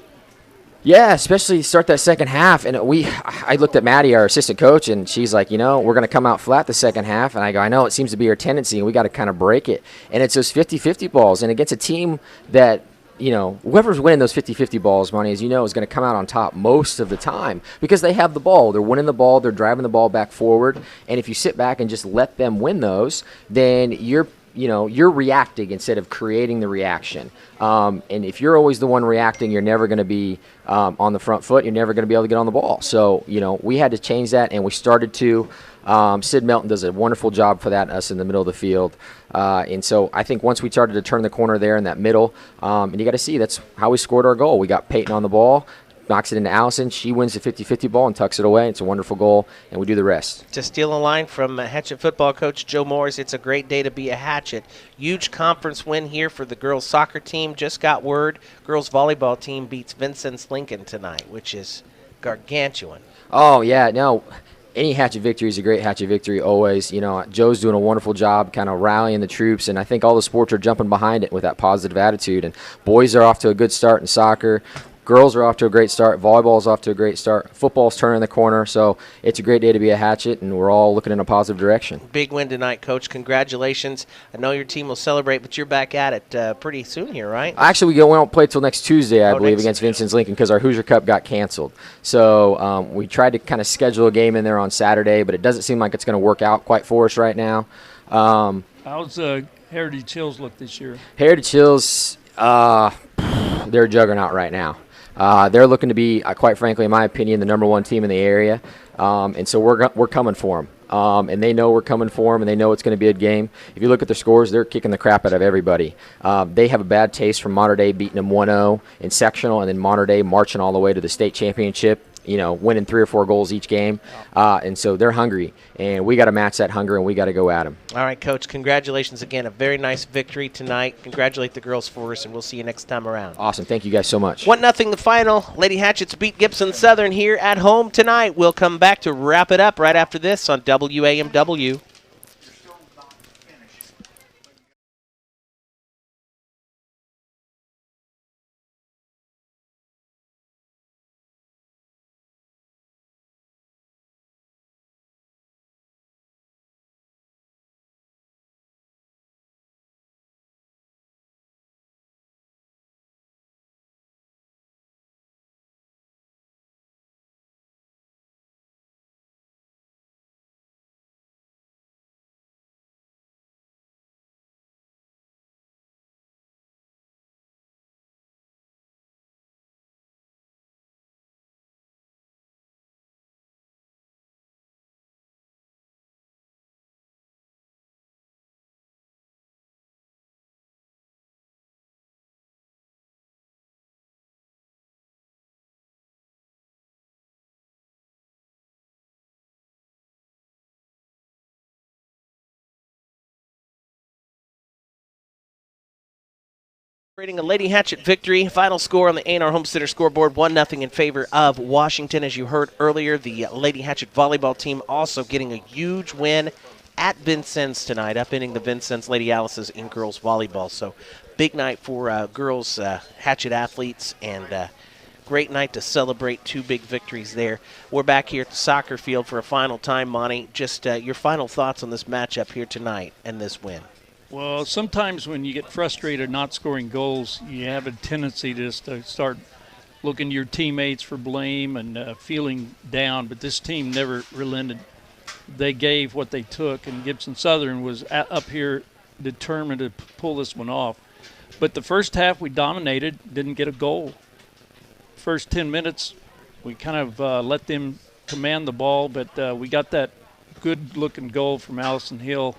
Yeah, especially start that second half. And I looked at Maddie, our assistant coach, and she's like, we're going to come out flat the second half. And I go, I know it seems to be our tendency, and we got to kind of break it. And it's those 50-50 balls. And against a team that whoever's winning those 50-50 balls, Monty, as you know, is going to come out on top most of the time because they have the ball. They're winning the ball. They're driving the ball back forward. And if you sit back and just let them win those, then you're reacting instead of creating the reaction. And if you're always the one reacting, you're never going to be on the front foot. You're never going to be able to get on the ball. So, we had to change that, and we started to. Sid Melton does a wonderful job for that, us in the middle of the field. And so I think once we started to turn the corner there in that middle, and you got to see that's how we scored our goal. We got Peyton on the ball, knocks it into Allison. She wins the 50-50 ball and tucks it away. It's a wonderful goal, and we do the rest. To steal a line from Hatchet football coach Joe Morris, it's a great day to be a Hatchet. Huge conference win here for the girls soccer team. Just got word girls volleyball team beats Vincennes Lincoln tonight, which is gargantuan. Oh, yeah, no. Any Hatchet victory is a great Hatchet victory always. Joe's doing a wonderful job kind of rallying the troops, and I think all the sports are jumping behind it with that positive attitude. And boys are off to a good start in soccer. Girls are off to a great start. Volleyball's off to a great start. Football's turning the corner. So it's a great day to be a Hatchet, and we're all looking in a positive direction. Big win tonight, Coach. Congratulations. I know your team will celebrate, but you're back at it pretty soon here, right? Actually, we won't play till next Tuesday, I believe, against Vincennes Lincoln because our Hoosier Cup got canceled. So we tried to kind of schedule a game in there on Saturday, but it doesn't seem like it's going to work out quite for us right now. How's Heritage Hills look this year? Heritage Hills, they're a juggernaut right now. They're looking to be, quite frankly, in my opinion, the number one team in the area. And so we're coming for them. And they know we're coming for them, and they know it's going to be a game. If you look at their scores, they're kicking the crap out of everybody. They have a bad taste from Mater Dei beating them 1-0 in sectional, and then Mater Dei marching all the way to the state championship, winning 3 or 4 goals each game. And so they're hungry, and we got to match that hunger, and we got to go at them. All right, Coach, congratulations again. A very nice victory tonight. Congratulate the girls for us, and we'll see you next time around. Awesome. Thank you guys so much. 1-0 the final. Lady Hatchets beat Gibson Southern here at home tonight. We'll come back to wrap it up right after this on WAMW. Rating a Lady Hatchet victory. Final score on the A&R Home Center scoreboard, 1-0 in favor of Washington. As you heard earlier, the Lady Hatchet volleyball team also getting a huge win at Vincennes tonight, upending the Vincennes Lady Alice's in girls volleyball. So big night for girls Hatchet athletes, and great night to celebrate two big victories there. We're back here at the soccer field for a final time, Monty. Just your final thoughts on this matchup here tonight and this win. Well, sometimes when you get frustrated not scoring goals, you have a tendency just to start looking to your teammates for blame and feeling down. But this team never relented. They gave what they took, and Gibson Southern was up here determined to pull this one off. But the first half we dominated, didn't get a goal. First 10 minutes, we kind of let them command the ball, but we got that good-looking goal from Allison Hill.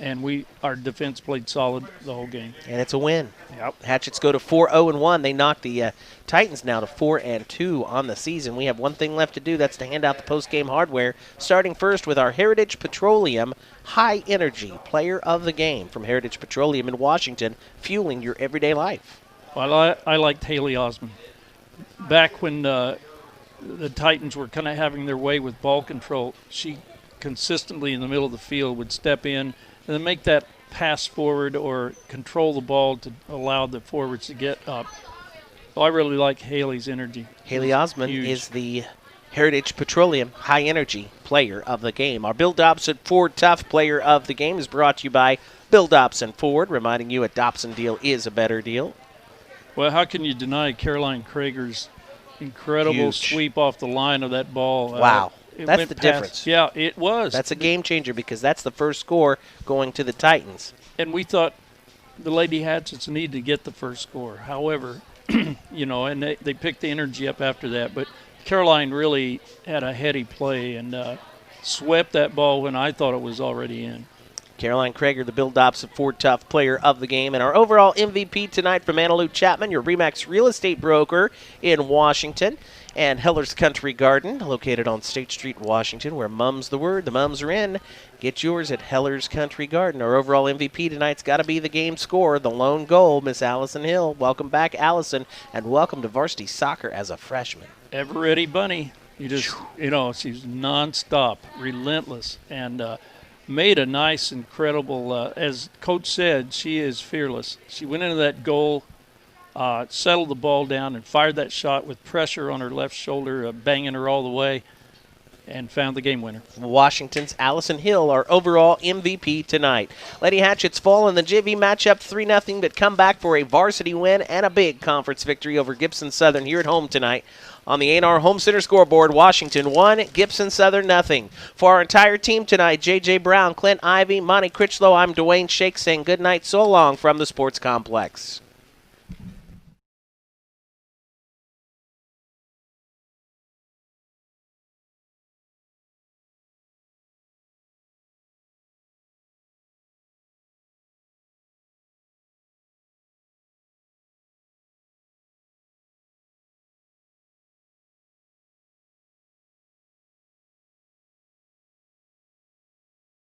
And our defense played solid the whole game. And it's a win. Yep. Hatchets go to 4-0-1. They knock the Titans now to 4-2 on the season. We have one thing left to do. That's to hand out the post-game hardware, starting first with our Heritage Petroleum High Energy Player of the Game from Heritage Petroleum in Washington, fueling your everyday life. Well, I liked Haley Osmond. Back when the Titans were kind of having their way with ball control, she consistently in the middle of the field would step in and then make that pass forward or control the ball to allow the forwards to get up. So I really like Haley's energy. Haley Osmond is the Heritage Petroleum High Energy Player of the Game. Our Bill Dobson Ford Tough Player of the Game is brought to you by Bill Dobson Ford, reminding you a Dobson deal is a better deal. Well, how can you deny Caroline Krager's incredible sweep off the line of that ball? Wow. That's the difference. Yeah, it was. That's a game changer because that's the first score going to the Titans. And we thought the Lady Hatchets needed to get the first score. However, and they picked the energy up after that. But Caroline really had a heady play and swept that ball when I thought it was already in. Caroline Krager, the Bill Dobson Ford Tough Player of the Game. And our overall MVP tonight from Annalou Chapman, your RE/MAX real estate broker in Washington. And Heller's Country Garden, located on State Street, Washington, where mum's the word, the mums are in. Get yours at Heller's Country Garden. Our overall MVP tonight's got to be the game scorer, the lone goal, Miss Allison Hill. Welcome back, Allison, and welcome to varsity soccer as a freshman. Ever ready bunny. She's nonstop, relentless, and made a nice, incredible, as Coach said, she is fearless. She went into that goal, settled the ball down and fired that shot with pressure on her left shoulder, banging her all the way, and found the game winner. Washington's Allison Hill, our overall MVP tonight. Lady Hatchets fall in the JV matchup 3-0, but come back for a varsity win and a big conference victory over Gibson Southern here at home tonight. On the A&R Home Center scoreboard, Washington 1, Gibson Southern 0. For our entire team tonight, J.J. Brown, Clint Ivey, Monty Critchlow, I'm Dwayne Shake saying good night, so long from the Sports Complex.